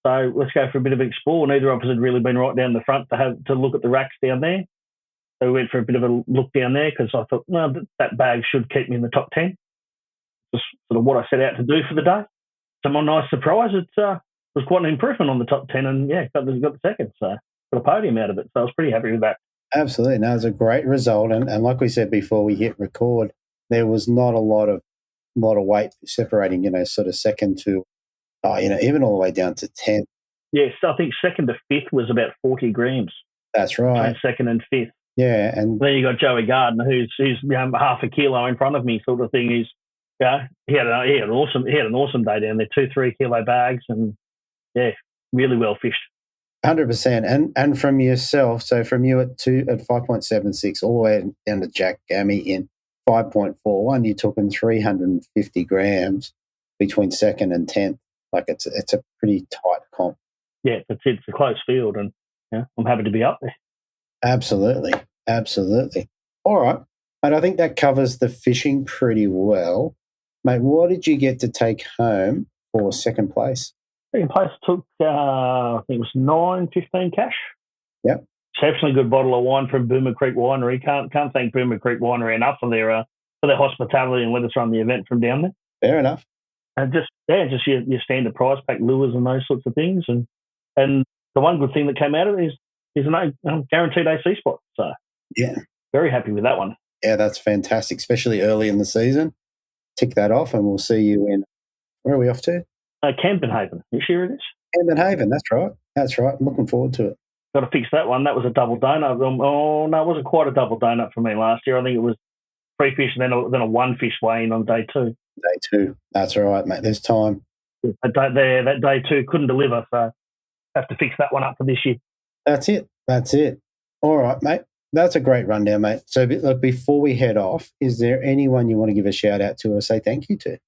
So let's go for a bit of an explore. Neither of us had really been right down the front to look at the racks down there. So we went for a bit of a look down there because I thought, no, that bag should keep me in the top 10. Just sort of what I set out to do for the day. To my nice surprise, it was quite an improvement on the top 10 and, got the second. So got a podium out of it. So I was pretty happy with that. Absolutely. No, it was a great result. And like we said before we hit record, there was not a lot of weight separating, sort of second to, even all the way down to 10. Yes, I think second to fifth was about 40 grams. That's right. Between second and fifth. Yeah, and then you got Joey Gardner, who's half a kilo in front of me, sort of thing. He had an awesome day down there. 2-3 kilo bags, and really well fished. 100%. And from yourself, so from you at 5.76 all the way down to Jack Gammy in 5.41, you took in 350 grams for between second and 10th. Like it's a pretty tight comp. Yeah, it's a close field, and I'm happy to be up there. Absolutely. All right. And I think that covers the fishing pretty well. Mate, what did you get to take home for second place? Second place took, I think it was $9.15 cash. Yep. Exceptionally good bottle of wine from Boomer Creek Winery. Can't thank Boomer Creek Winery enough for their hospitality and let us run the event from down there. Fair enough. And just your standard prize pack lures and those sorts of things. And the one good thing that came out of it is a guaranteed AC spot. So yeah, very happy with that one. Yeah, that's fantastic, especially early in the season. Tick that off, and we'll see you in. Where are we off to? Camden Haven. You sure it is? Camden Haven. That's right. I'm looking forward to it. Got to fix that one. That was a double donut. Oh no, it wasn't quite a double donut for me last year. I think it was 3 fish and then a 1 fish weigh-in on day 2. Day 2. That's all right, mate. There's time. That day 2 couldn't deliver, so have to fix that one up for this year. That's it. All right, mate. That's a great rundown, mate. So before we head off, is there anyone you want to give a shout out to or say thank you to?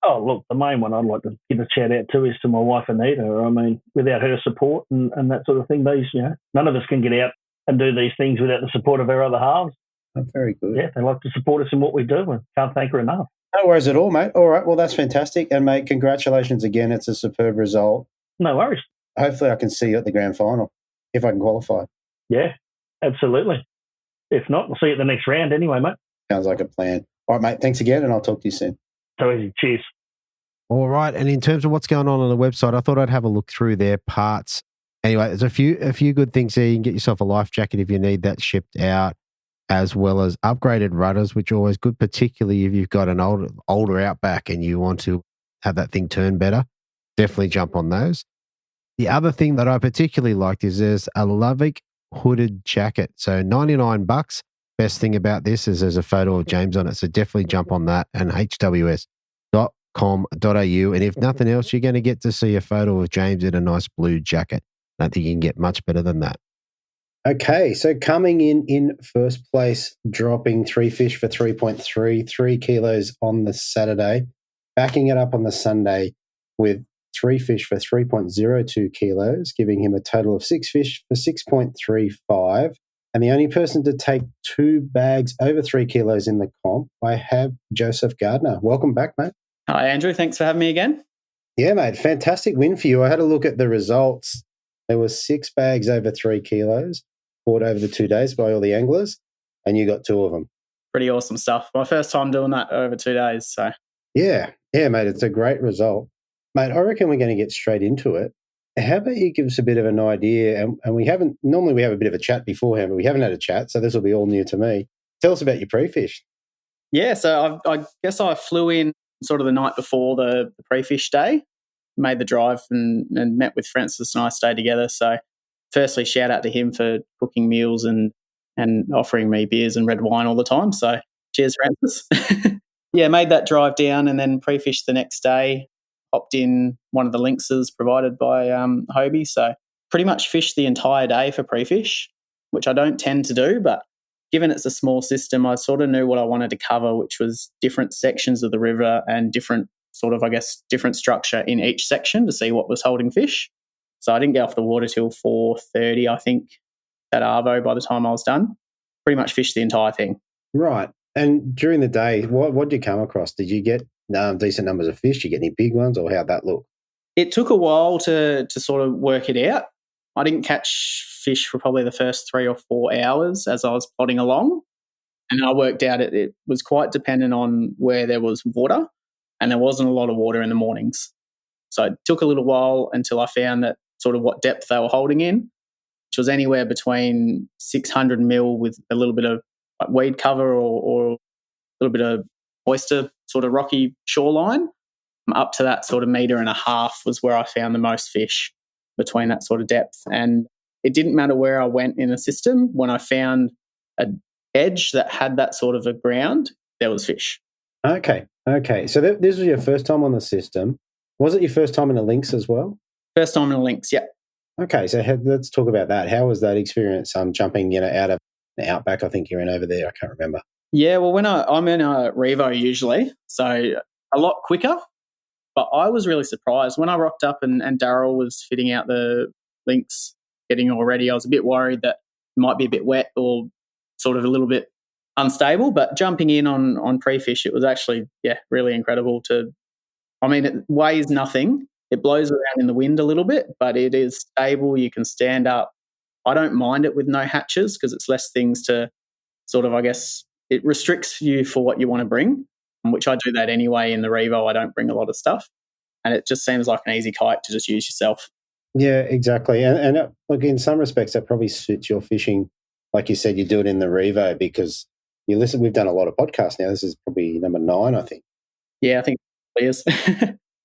Oh, look, the main one I'd like to give a shout out to is to my wife, Anita. I mean, without her support and that sort of thing, none of us can get out and do these things without the support of our other halves. Oh, very good. Yeah, they like to support us in what we do, and can't thank her enough. No worries at all, mate. All right, well, that's fantastic. And, mate, congratulations again. It's a superb result. No worries. Hopefully I can see you at the grand final, if I can qualify. Yeah, absolutely. If not, we'll see you at the next round anyway, mate. Sounds like a plan. All right, mate, thanks again, and I'll talk to you soon. So easy. Cheers. All right, and in terms of what's going on the website, I thought I'd have a look through their parts. Anyway, there's a few good things there. You can get yourself a life jacket if you need that shipped out, as well as upgraded rudders, which are always good, particularly if you've got an older Outback and you want to have that thing turn better. Definitely jump on those. The other thing that I particularly liked is there's a Lovick hooded jacket. So $99. Best thing about this is there's a photo of James on it. So definitely jump on that, and hws.com.au. And if nothing else, you're going to get to see a photo of James in a nice blue jacket. I don't think you can get much better than that. Okay, so coming in first place, dropping 3 fish for 3.33 kilos on the Saturday, backing it up on the Sunday with 3 fish for 3.02 kilos, giving him a total of 6 fish for 6.35. And the only person to take 2 bags over 3 kilos in the comp, I have Joseph Gardner. Welcome back, mate. Hi, Andrew. Thanks for having me again. Yeah, mate. Fantastic win for you. I had a look at the results. There were 6 bags over 3 kilos caught over the 2 days by all the anglers, and you got 2 of them. Pretty awesome stuff. My first time doing that over 2 days. So Yeah, mate. It's a great result. Mate, I reckon we're going to get straight into it. How about you give us a bit of an idea? And we haven't, normally we have a bit of a chat beforehand, but we haven't had a chat, so this will be all new to me. Tell us about your pre-fish. Yeah, so I guess I flew in sort of the night before the pre-fish day, made the drive and met with Francis and I stayed together. So firstly, shout out to him for cooking meals and offering me beers and red wine all the time. So cheers, Francis. Yeah, made that drive down and then pre-fished the next day. Hopped in one of the lynxes provided by Hobie. So pretty much fished the entire day for pre-fish, which I don't tend to do, but given it's a small system, I sort of knew what I wanted to cover, which was different sections of the river and different structure in each section to see what was holding fish. So I didn't get off the water till 4:30, I think, at Arvo by the time I was done. Pretty much fished the entire thing. Right. And during the day, what did you come across? Did you get decent numbers of fish? Did you get any big ones, or how'd that look? It took a while to sort of work it out. I didn't catch fish for probably the first 3 or 4 hours as I was plodding along. And I worked out it was quite dependent on where there was water, and there wasn't a lot of water in the mornings. So it took a little while until I found that sort of what depth they were holding in, which was anywhere between 600 mil with a little bit of like weed cover or a little bit of oyster sort of rocky shoreline, up to that sort of 1.5 meters was where I found the most fish between that sort of depth. And it didn't matter where I went in the system. When I found an edge that had that sort of a ground, there was fish. Okay. So this was your first time on the system. Was it your first time in a lynx as well? First time in a lynx, yeah. Okay, so let's talk about that. How was that experience jumping out of the Outback? I think you're in over there. I can't remember. Yeah, well, when I'm in a Revo usually, so a lot quicker. But I was really surprised when I rocked up and Daryl was fitting out the links, getting all ready. I was a bit worried that it might be a bit wet or sort of a little bit unstable. But jumping in on pre-fish, it was actually, really incredible it weighs nothing. It blows around in the wind a little bit, but it is stable. You can stand up. I don't mind it with no hatches because it's less things to sort of, I guess, it restricts you for what you want to bring, which I do that anyway in the Revo. I don't bring a lot of stuff. And it just seems like an easy kayak to just use yourself. Yeah, exactly. And look, in some respects, that probably suits your fishing. Like you said, you do it in the Revo because you listen. We've done a lot of podcasts now. This is probably number 9, I think. Yeah, I think it is.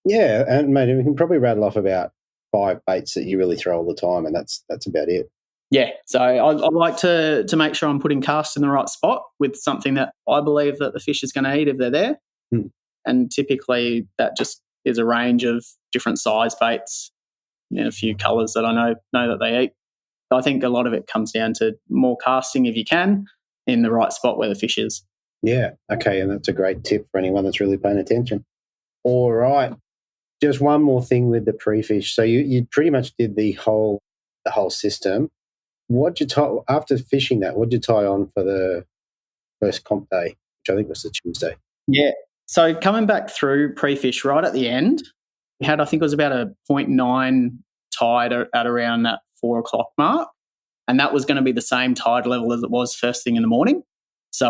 Yeah, and mate, we can probably rattle off about 5 baits that you really throw all the time, and that's about it. Yeah, so I like to make sure I'm putting cast in the right spot with something that I believe that the fish is going to eat if they're there. And typically that just is a range of different size baits and a few colours that I know that they eat. So I think a lot of it comes down to more casting if you can in the right spot where the fish is. Yeah, okay, and that's a great tip for anyone that's really paying attention. All right, just one more thing with the pre-fish. So you pretty much did the whole system. What'd you tie after fishing that? What'd you tie on for the first comp day, which I think was the Tuesday? Yeah. So coming back through pre-fish right at the end, we had, I think it was about a 0.9 tide at around that 4 o'clock mark. And that was going to be the same tide level as it was first thing in the morning. So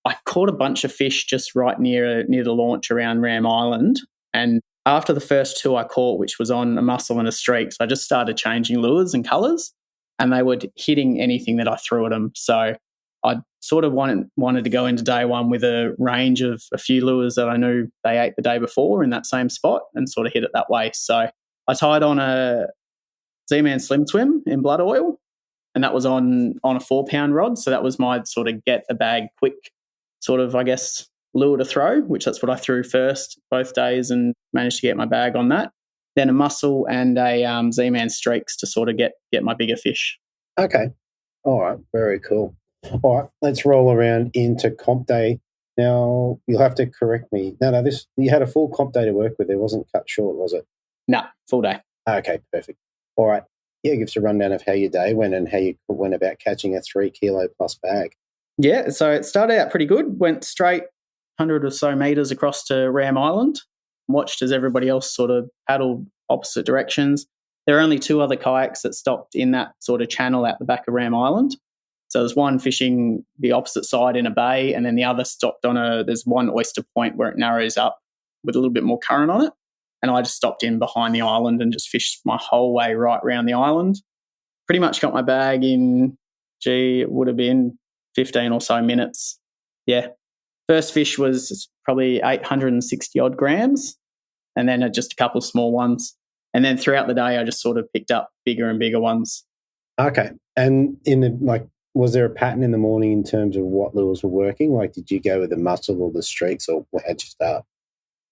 I caught a bunch of fish just right near the launch around Ram Island. And after the first 2 I caught, which was on a mussel and a streak, so I just started changing lures and colours. And they were hitting anything that I threw at them. So I sort of wanted to go into day one with a range of a few lures that I knew they ate the day before in that same spot and sort of hit it that way. So I tied on a Z-Man Slim Swim in blood oil, and that was on a 4-pound rod. So that was my sort of get a bag quick sort of, I guess, lure to throw, which that's what I threw first both days and managed to get my bag on that. Then a mussel and a Z-Man Streaks to sort of get my bigger fish. Okay. All right. Very cool. All right. Let's roll around into comp day. Now, you'll have to correct me. No, you had a full comp day to work with. It wasn't cut short, was it? No, full day. Okay, perfect. All right. Yeah, give us a rundown of how your day went and how you went about catching a 3 kilo plus bag. Yeah, so it started out pretty good. Went straight 100 or so metres across to Ram Island. Watched as everybody else sort of paddled opposite directions. There are only 2 other kayaks that stopped in that sort of channel out the back of Ram Island. So there's one fishing the opposite side in a bay, and then the other stopped there's one oyster point where it narrows up with a little bit more current on it. And I just stopped in behind the island and just fished my whole way right around the island. Pretty much got my bag in, it would have been 15 or so minutes. Yeah. First fish was probably 860 odd grams, and then just a couple of small ones. And then throughout the day, I just sort of picked up bigger and bigger ones. Okay. And was there a pattern in the morning in terms of what lures were working? Like, did you go with the mussel or the streaks, or how'd you start?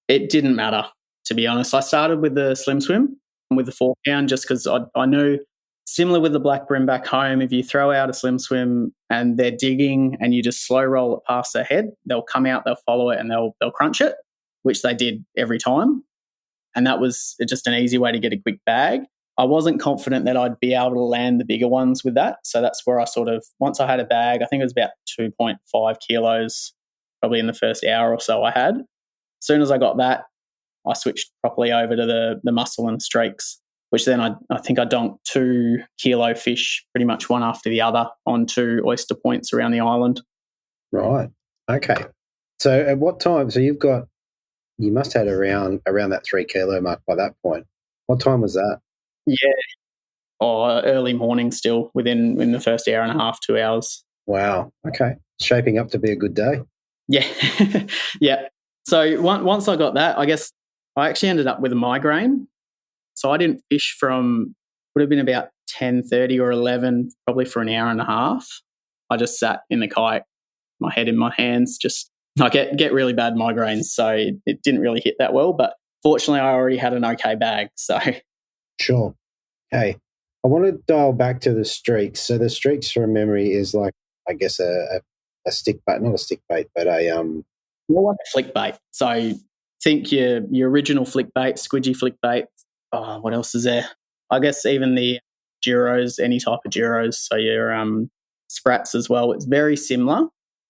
It didn't matter, to be honest. I started with the Slim Swim with the 4-pound just because I knew, similar with the black brim back home, if you throw out a Slim Swim and they're digging and you just slow roll it past their head, they'll come out, they'll follow it, and they'll crunch it, which they did every time. And that was just an easy way to get a quick bag. I wasn't confident that I'd be able to land the bigger ones with that. So that's where I sort of, once I had a bag, I think it was about 2.5 kilos, probably in the first hour or so I had. As soon as I got that, I switched properly over to the mussel and streaks, which then I think I donked 2 kilo fish pretty much one after the other on 2 oyster points around the island. Right. Okay. So at what time? So you must have had around that 3 kilo mark by that point. What time was that? Yeah. Early morning still, in the first hour and a half, 2 hours. Wow. Okay. Shaping up to be a good day. Yeah. Yeah. So once I got that, I guess I actually ended up with a migraine. So I didn't fish from, would have been about 10:30 or 11, probably for an hour and a half. I just sat in the kayak, my head in my hands, I get really bad migraines, so it didn't really hit that well. But fortunately, I already had an okay bag. So sure. Hey, I want to dial back to the streaks. So the streaks, from memory, is like, I guess, a stick bait, not a stick bait, but a more like a flick bait. So think your original flick bait, squidgy flick bait. Oh, what else is there? I guess even the gyros, any type of gyros. So your sprats as well. It's very similar,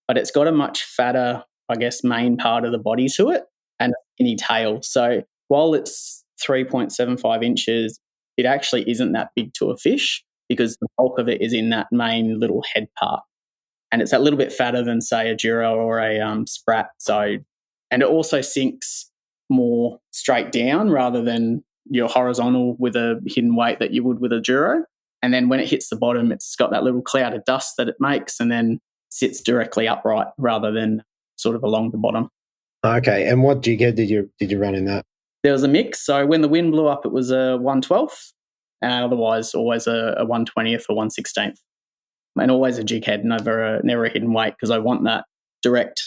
but it's got a much fatter, I guess, main part of the body to it and a skinny tail. So while it's 3.75 inches, it actually isn't that big to a fish because the bulk of it is in that main little head part. And it's a little bit fatter than, say, a gyro or a sprat. So, and it also sinks more straight down rather than your horizontal with a hidden weight that you would with a gyro. And then when it hits the bottom, it's got that little cloud of dust that it makes and then sits directly upright rather than sort of along the bottom. Okay, and what jig head did you run in that? There was a mix. So when the wind blew up, it was a 1/12th, and otherwise always a 1/20th or 1/16th. And always a jig head, never a hidden weight because I want that direct,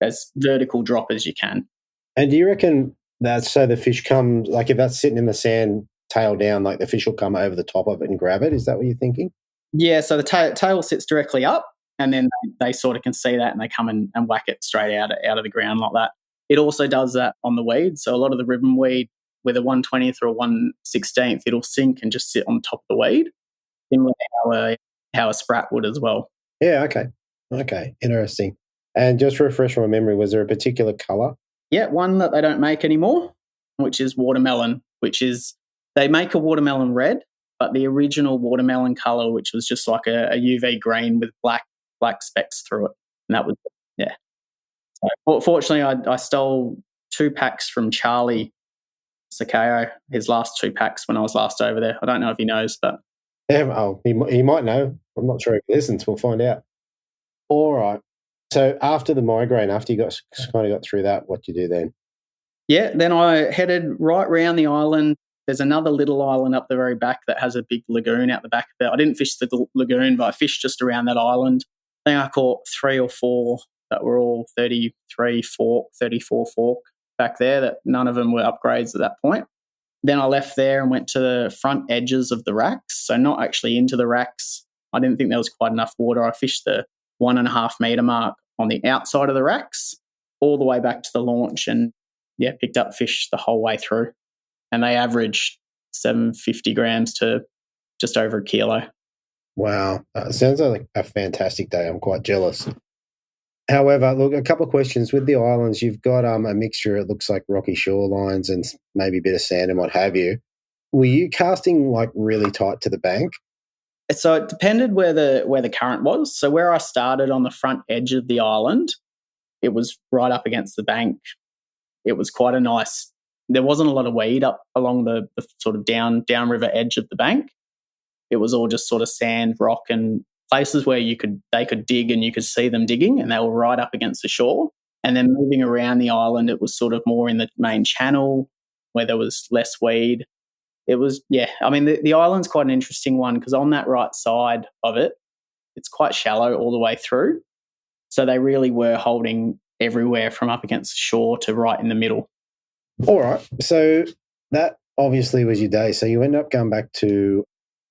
as vertical drop as you can. And do you reckon that's so the fish comes, like if that's sitting in the sand, tail down, like the fish will come over the top of it and grab it? Is that what you're thinking? Yeah, so the tail sits directly up and then they sort of can see that and they come and whack it straight out of the ground like that. It also does that on the weed. So a lot of the ribbon weed with a 1/20th or a 1/16th, it'll sink and just sit on top of the weed, similar to how a sprat would as well. Yeah, okay, interesting. And just to refresh my memory, was there a particular colour? Yeah, one that they don't make anymore, which is watermelon, they make a watermelon red, but the original watermelon colour, which was just like a UV green with black specks through it. And that was, yeah. So, fortunately, I stole 2 packs from Charlie Sakao, his last 2 packs when I was last over there. I don't know if he knows, but... Yeah, he might know. I'm not sure if he listens. We'll find out. All right. So after the migraine, after you kind of got through that, what do you do then? Yeah, then I headed right round the island. There's another little island up the very back that has a big lagoon out the back of it. I didn't fish the lagoon, but I fished just around that island. I think I caught 3 or 4 that were all 34 fork back there, that none of them were upgrades at that point. Then I left there and went to the front edges of the racks, so not actually into the racks. I didn't think there was quite enough water. I fished the 1.5 metre mark on the outside of the racks all the way back to the launch and, yeah, picked up fish the whole way through. And they averaged 750 grams to just over a kilo. Wow. Sounds like a fantastic day. I'm quite jealous. However, look, a couple of questions. With the islands, you've got a mixture, it looks like rocky shorelines and maybe a bit of sand and what have you. Were you casting like really tight to the bank? So it depended where the current was. So where I started on the front edge of the island, it was right up against the bank. It was quite a nice, there wasn't a lot of weed up along the sort of downriver edge of the bank. It was all just sort of sand, rock, and places where they could dig and you could see them digging, and they were right up against the shore. And then moving around the island, it was sort of more in the main channel where there was less weed. It was, yeah, I mean, the island's quite an interesting one because on that right side of it, it's quite shallow all the way through. So they really were holding everywhere from up against the shore to right in the middle. All right. So that obviously was your day. So you end up going back to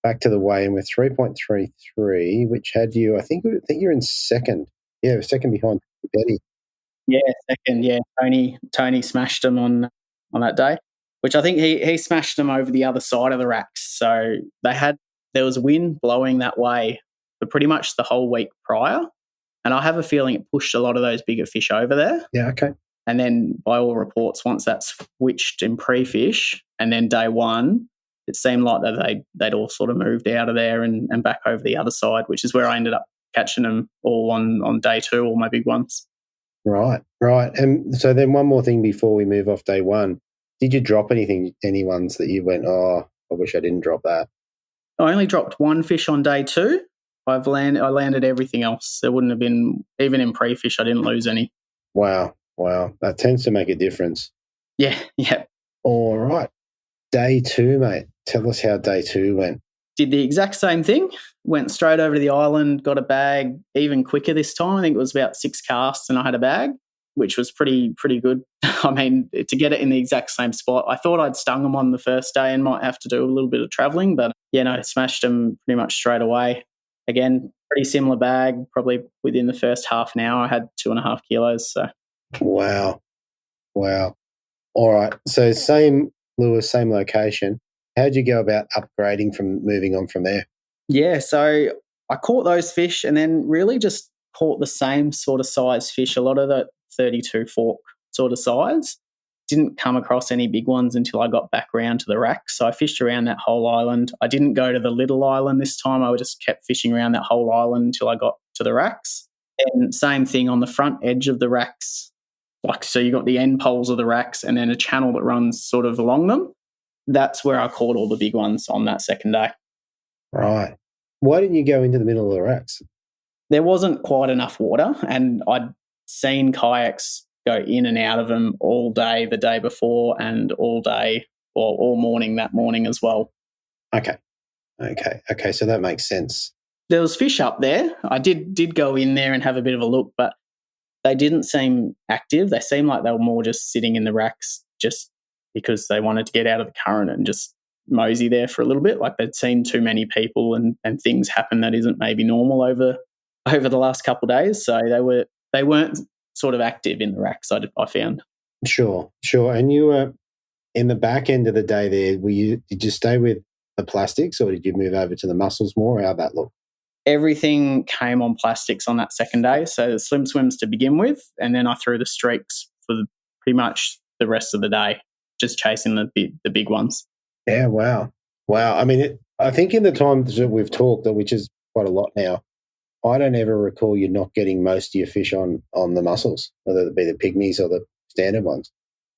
the weigh-in with 3.33, which had you, I think you're in second. Yeah, second behind Betty. Yeah, second. Yeah, Tony smashed him on that day, which I think he smashed them over the other side of the racks. So there was wind blowing that way for pretty much the whole week prior, and I have a feeling it pushed a lot of those bigger fish over there. Yeah, okay. And then by all reports, once that switched in pre-fish, and then day one, it seemed like that they'd all sort of moved out of there and back over the other side, which is where I ended up catching them all on day 2, all my big ones. Right. And so then one more thing before we move off day 1. Did you drop any ones that you went, oh, I wish I didn't drop that? I only dropped 1 fish on day 2. I landed everything else. There wouldn't have been, even in pre-fish, I didn't lose any. Wow. That tends to make a difference. Yeah. All right. Day 2, mate. Tell us how day 2 went. Did the exact same thing. Went straight over to the island, got a bag even quicker this time. I think it was about 6 casts and I had a bag, which was pretty good. I mean, to get it in the exact same spot. I thought I'd stung them on the first day and might have to do a little bit of travelling, but, smashed them pretty much straight away. Again, pretty similar bag, probably within the first half an hour I had 2.5 kilos. So. Wow. All right. So same lure, same location. How'd you go about upgrading from moving on from there? Yeah, so I caught those fish and then really just caught the same sort of size fish, a lot of the 32 fork sort of size. Didn't come across any big ones until I got back around to the racks. So I fished around that whole island. I didn't go to the little island this time. I just kept fishing around that whole island until I got to the racks. And same thing on the front edge of the racks. Like, so you got the end poles of the racks and then a channel that runs sort of along them. That's where I caught all the big ones on that second day. Right. Why didn't you go into the middle of the racks? There wasn't quite enough water, and I'd seen kayaks go in and out of them all day the day before and all day or all morning that morning as well. Okay. So that makes sense. There was fish up there. I did go in there and have a bit of a look, but they didn't seem active. They seemed like they were more just sitting in the racks just because they wanted to get out of the current and just mosey there for a little bit. Like they'd seen too many people and things happen that isn't maybe normal over the last couple of days. So they weren't sort of active in the racks, I found. Sure. And you were in the back end of the day there, did you stay with the plastics or did you move over to the mussels more? How'd that look? Everything came on plastics on that second day. So the slim swims to begin with, and then I threw the streaks for pretty much the rest of the day, just chasing the big ones. Yeah, wow. I mean, I think in the times that we've talked, which is quite a lot now, I don't ever recall you not getting most of your fish on the mussels, whether it be the pygmies or the standard ones.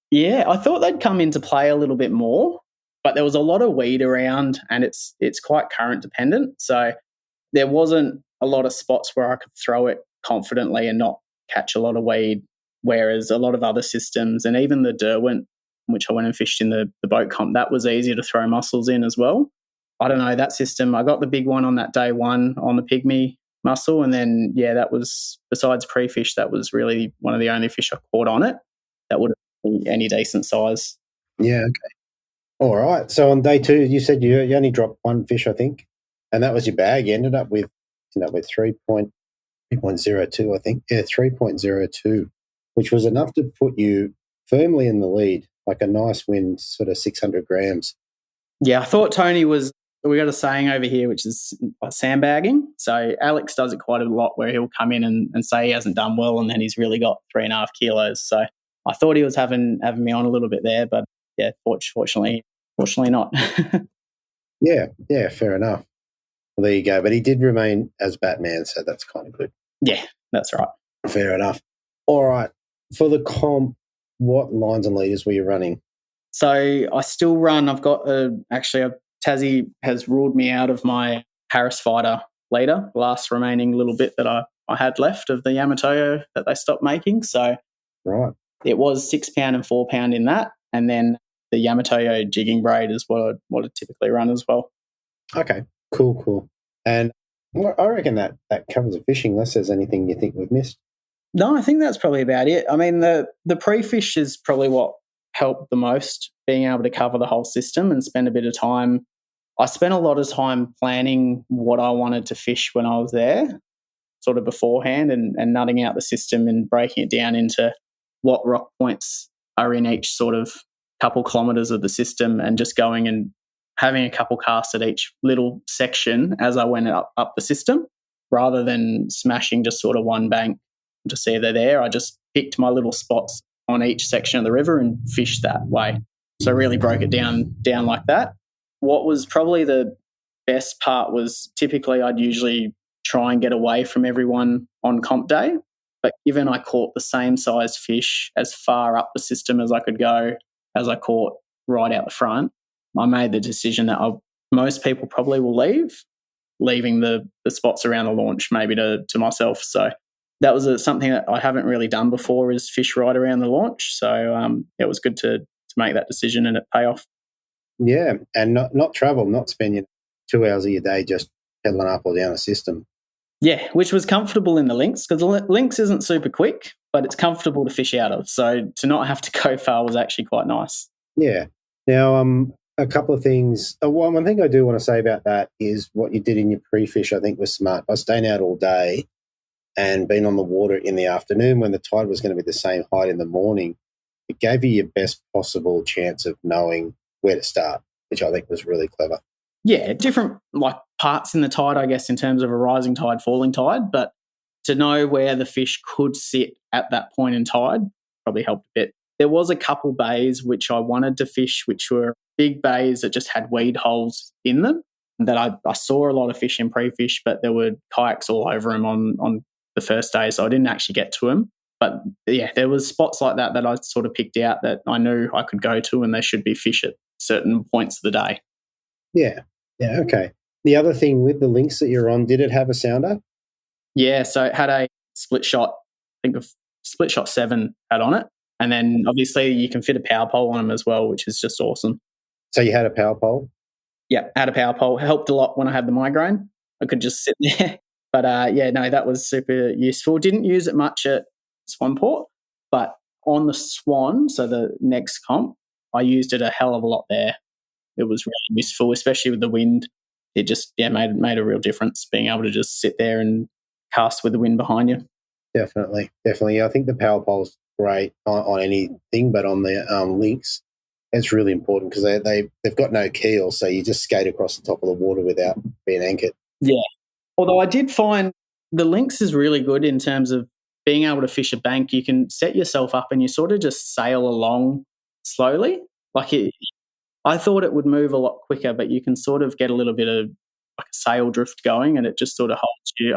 Yeah, I thought they'd come into play a little bit more, but there was a lot of weed around and it's quite current dependent. So there wasn't a lot of spots where I could throw it confidently and not catch a lot of weed, whereas a lot of other systems and even the Derwent, which I went and fished in the boat comp, that was easier to throw mussels in as well. I don't know, that system, I got the big one on that day one on the pygmy mussel, and then, yeah, that was, besides pre-fish, that was really one of the only fish I caught on it that would have been any decent size. Yeah, okay. All right. So on day two, you said you only dropped one fish, I think, and that was your bag. You ended up with 3.02, I think. Yeah, 3.02, which was enough to put you firmly in the lead, like a nice win, sort of 600 grams. Yeah, I thought Tony was, we got a saying over here, which is sandbagging. So Alex does it quite a lot where he'll come in and say he hasn't done well and then he's really got 3.5 kilos. So I thought he was having me on a little bit there, but yeah, fortunately not. Yeah, fair enough. Well, there you go. But he did remain as Batman, so that's kind of good. Yeah, that's right. Fair enough. All right. For the comp, what lines and leaders were you running? So I still run. I've got Tassie has ruled me out of my Harris Fighter leader, last remaining little bit that I had left of the Yamato that they stopped making. So right, it was 6 pound and 4 pound in that, and then the Yamato jigging braid is what I typically run as well. Okay, cool. And I reckon that covers the fishing, unless there's anything you think we've missed. No, I think that's probably about it. I mean, the pre-fish is probably what helped the most, being able to cover the whole system and spend a bit of time. I spent a lot of time planning what I wanted to fish when I was there, sort of beforehand, and nutting out the system and breaking it down into what rock points are in each sort of couple kilometres of the system, and just going and having a couple casts at each little section as I went up the system, rather than smashing just sort of one bank to see they're there. I just picked my little spots on each section of the river and fished that way. So I really broke it down like that. What was probably the best part was typically I'd usually try and get away from everyone on comp day, but given I caught the same size fish as far up the system as I could go as I caught right out the front, I made the decision that most people probably will leaving the spots around the launch maybe to myself. So that was something that I haven't really done before, is fish right around the launch. So it was good to make that decision and it pay off. Yeah, and not travel, not spending 2 hours of your day just pedaling up or down a system. Yeah, which was comfortable in the links, because the links isn't super quick, but it's comfortable to fish out of. So to not have to go far was actually quite nice. Yeah. Now, a couple of things. One thing I do want to say about that is what you did in your pre-fish, I think, was smart. By staying out all day and being on the water in the afternoon when the tide was going to be the same height in the morning, it gave you your best possible chance of knowing where to start, which I think was really clever. Yeah, different like parts in the tide, I guess, in terms of a rising tide, falling tide, but to know where the fish could sit at that point in tide probably helped a bit. There was a couple bays which I wanted to fish, which were big bays that just had weed holes in them, that I saw a lot of fish in pre-fish, but there were kayaks all over them on the first day, so I didn't actually get to them. But yeah, there was spots like that I sort of picked out that I knew I could go to, and there should be fish at certain points of the day. Yeah, okay. The other thing with the links that you're on, did it have a sounder? Yeah, so it had a split shot, I think of split shot 7 had on it. And then obviously you can fit a power pole on them as well, which is just awesome. So you had a power pole? Yeah, had a power pole. It helped a lot when I had the migraine. I could just sit there. But yeah, no, that was super useful. Didn't use it much at Swanport, but on the Swan, so the next comp, I used it a hell of a lot there. It was really useful, especially with the wind. It just made a real difference being able to just sit there and cast with the wind behind you. Definitely. I think the power pole's great on anything, but on the links, it's really important because they've got no keel, so you just skate across the top of the water without being anchored. Yeah. Although I did find the links is really good in terms of being able to fish a bank. You can set yourself up and you sort of just sail along slowly. I thought it would move a lot quicker, but you can sort of get a little bit of like a sail drift going, and it just sort of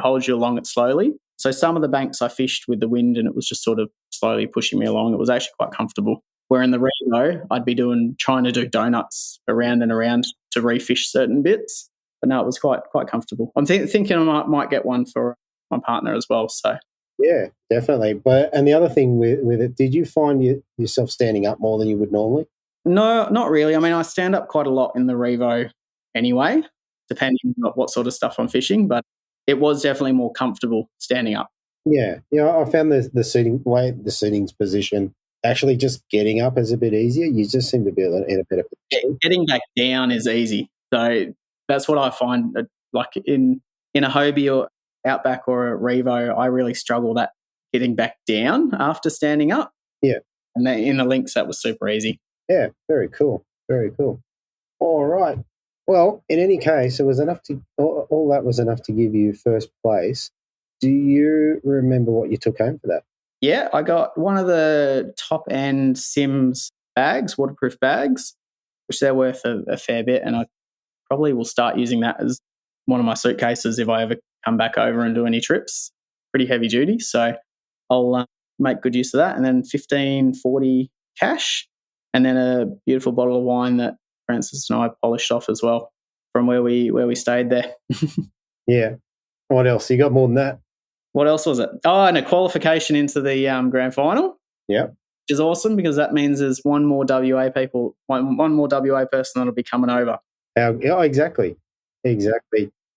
holds you along it slowly. So some of the banks I fished with the wind, and it was just sort of slowly pushing me along. It was actually quite comfortable. Where in the Reno, I'd be trying to do donuts around and around to refish certain bits. But no, it was quite comfortable. I'm thinking I might get one for my partner as well. So yeah, definitely. And the other thing with it, did you find yourself standing up more than you would normally? No, not really. I mean, I stand up quite a lot in the Revo anyway, depending on what sort of stuff I'm fishing, but it was definitely more comfortable standing up. Yeah. I found the seating's position, actually just getting up is a bit easier. You just seem to be in a better position. Getting back down is easy. So that's what I find, like in a Hobie or Outback or a Revo, I really struggle that getting back down after standing up. Yeah. And in the links, that was super easy. Yeah, very cool. All right. Well, in any case, it was enough all that was enough to give you first place. Do you remember what you took home for that? Yeah, I got one of the top-end Sims bags, waterproof bags, which they're worth a fair bit, and I probably will start using that as one of my suitcases if I ever come back over and do any trips. Pretty heavy duty, so I'll make good use of that. And then $15.40 cash, and then a beautiful bottle of wine that Francis and I polished off as well from where we stayed there. Yeah. What else? You got more than that? What else was it? Oh, and a qualification into the grand final. Yeah. Which is awesome because that means there's one more WA person that'll be coming over. Oh, exactly. You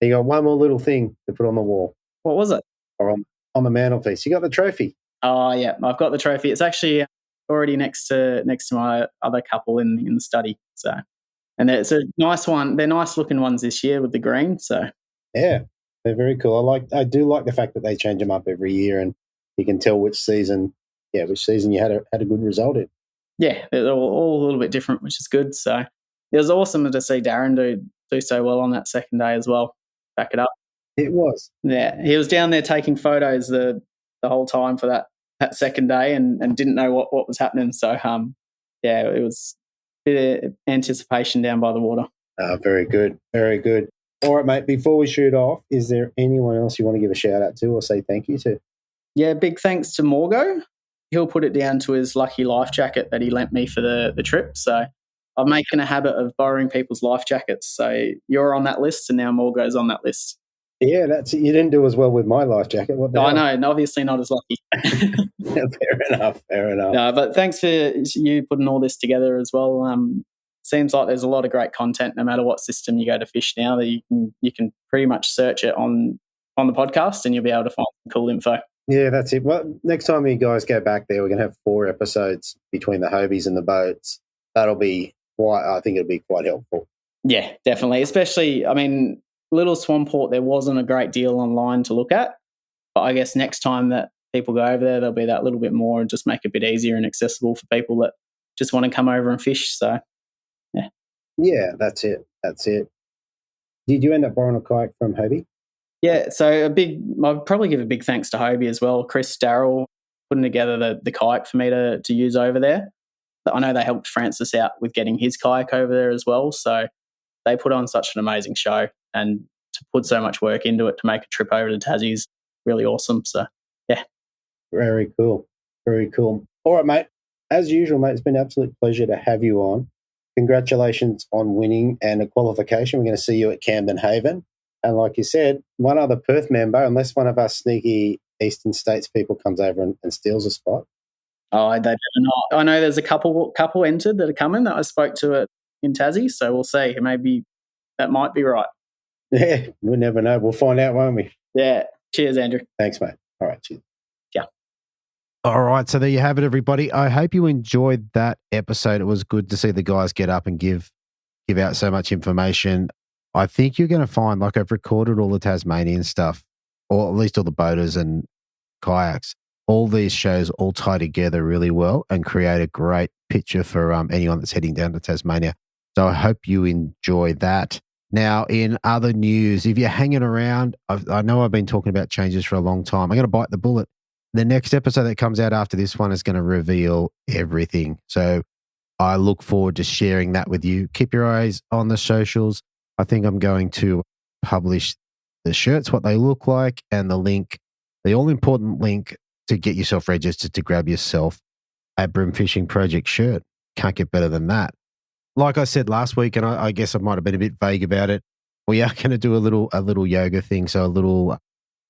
got one more little thing to put on the wall. What was it? Or on the mantelpiece. You got the trophy. Oh, yeah. I've got the trophy. It's actually already next to my other couple in the study. So, and it's a nice one. They're nice looking ones this year with the green. So yeah, they're very cool. I do like the fact that they change them up every year, and you can tell which season you had a good result in. Yeah, they're all a little bit different, which is good. So it was awesome to see Darren do so well on that second day as well. Back it up. It was. Yeah, he was down there taking photos the whole time for that second day and didn't know what was happening. So, yeah, it was a bit of anticipation down by the water. Very good. Very good. All right, mate, before we shoot off, is there anyone else you want to give a shout out to or say thank you to? Yeah, big thanks to Morgo. He'll put it down to his lucky life jacket that he lent me for the trip. So I'm making a habit of borrowing people's life jackets. So you're on that list and now Morgo's on that list. Yeah, that's it. You didn't do as well with my life jacket. What the hell? I know, obviously not as lucky. Fair enough. No, but thanks for you putting all this together as well. Seems like there's a lot of great content no matter what system you go to fish now that you can pretty much search it on the podcast and you'll be able to find some cool info. Yeah, that's it. Well, next time you guys go back there, we're going to have 4 episodes between the Hobies and the boats. I think it'll be quite helpful. Yeah, definitely. Especially, I mean, Little Swanport, there wasn't a great deal online to look at. But I guess next time that people go over there, there'll be that little bit more and just make it a bit easier and accessible for people that just want to come over and fish. So, yeah. Yeah, that's it. Did you end up borrowing a kayak from Hobie? Yeah, so I'd probably give a big thanks to Hobie as well. Chris Darrell putting together the kayak for me to use over there. I know they helped Francis out with getting his kayak over there as well. So they put on such an amazing show, and to put so much work into it to make a trip over to Tassie is really awesome. So, yeah. Very cool. Very cool. All right, mate. As usual, mate, it's been an absolute pleasure to have you on. Congratulations on winning and a qualification. We're going to see you at Camden Haven. And like you said, one other Perth member, unless one of us sneaky Eastern States people comes over and steals a spot. Oh, they better not. I know there's a couple entered that are coming that I spoke to in Tassie, so we'll see. Maybe that might be right. Yeah, we'll never know. We'll find out, won't we? Yeah. Cheers, Andrew. Thanks, mate. All right, cheers. Yeah. All right, so there you have it, everybody. I hope you enjoyed that episode. It was good to see the guys get up and give out so much information. I think you're going to find, like, I've recorded all the Tasmanian stuff, or at least all the boaters and kayaks. All these shows all tie together really well and create a great picture for anyone that's heading down to Tasmania. So I hope you enjoy that. Now, in other news, if you're hanging around, I know I've been talking about changes for a long time. I'm going to bite the bullet. The next episode that comes out after this one is going to reveal everything. So I look forward to sharing that with you. Keep your eyes on the socials. I think I'm going to publish the shirts, what they look like, and the link, the all-important link to get yourself registered to grab yourself a Brim Fishing Project shirt. Can't get better than that. Like I said last week, and I guess I might have been a bit vague about it, we are going to do a little yoga thing, so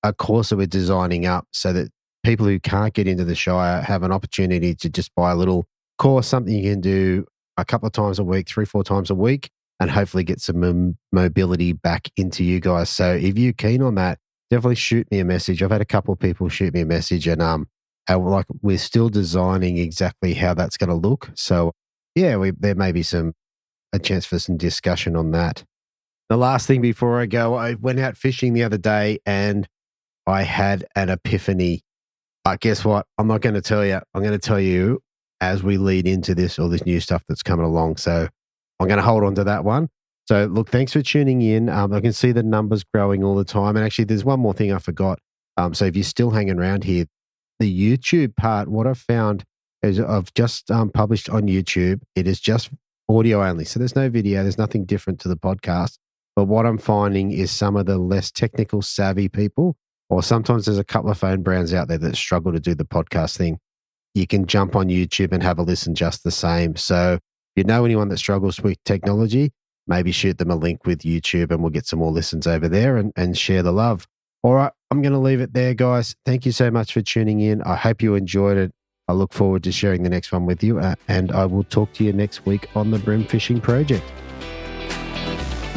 a course that we're designing up so that people who can't get into the Shire have an opportunity to just buy a little course, something you can do a couple of times a week, 3-4 times a week, and hopefully get some mobility back into you guys. So if you're keen on that, definitely shoot me a message. I've had a couple of people shoot me a message, and we're still designing exactly how that's going to look. So yeah, there may be a chance for some discussion on that. The last thing before I go, I went out fishing the other day and I had an epiphany. Guess what? I'm not going to tell you. I'm going to tell you as we lead into all this new stuff that's coming along. So I'm going to hold on to that one. So look, thanks for tuning in. I can see the numbers growing all the time. And actually, there's one more thing I forgot. So if you're still hanging around here, the YouTube part, what I've found is I've just published on YouTube. It is just audio only. So there's no video. There's nothing different to the podcast. But what I'm finding is some of the less technical savvy people, or sometimes there's a couple of phone brands out there that struggle to do the podcast thing. You can jump on YouTube and have a listen just the same. So if you know anyone that struggles with technology, maybe shoot them a link with YouTube and we'll get some more listens over there and share the love. All right, I'm going to leave it there, guys. Thank you so much for tuning in. I hope you enjoyed it. I look forward to sharing the next one with you, and I will talk to you next week on the Brim Fishing Project.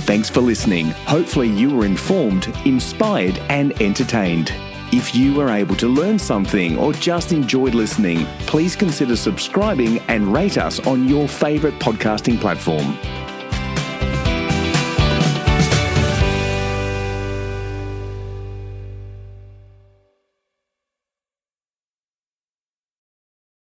Thanks for listening. Hopefully you were informed, inspired and entertained. If you were able to learn something or just enjoyed listening, please consider subscribing and rate us on your favourite podcasting platform.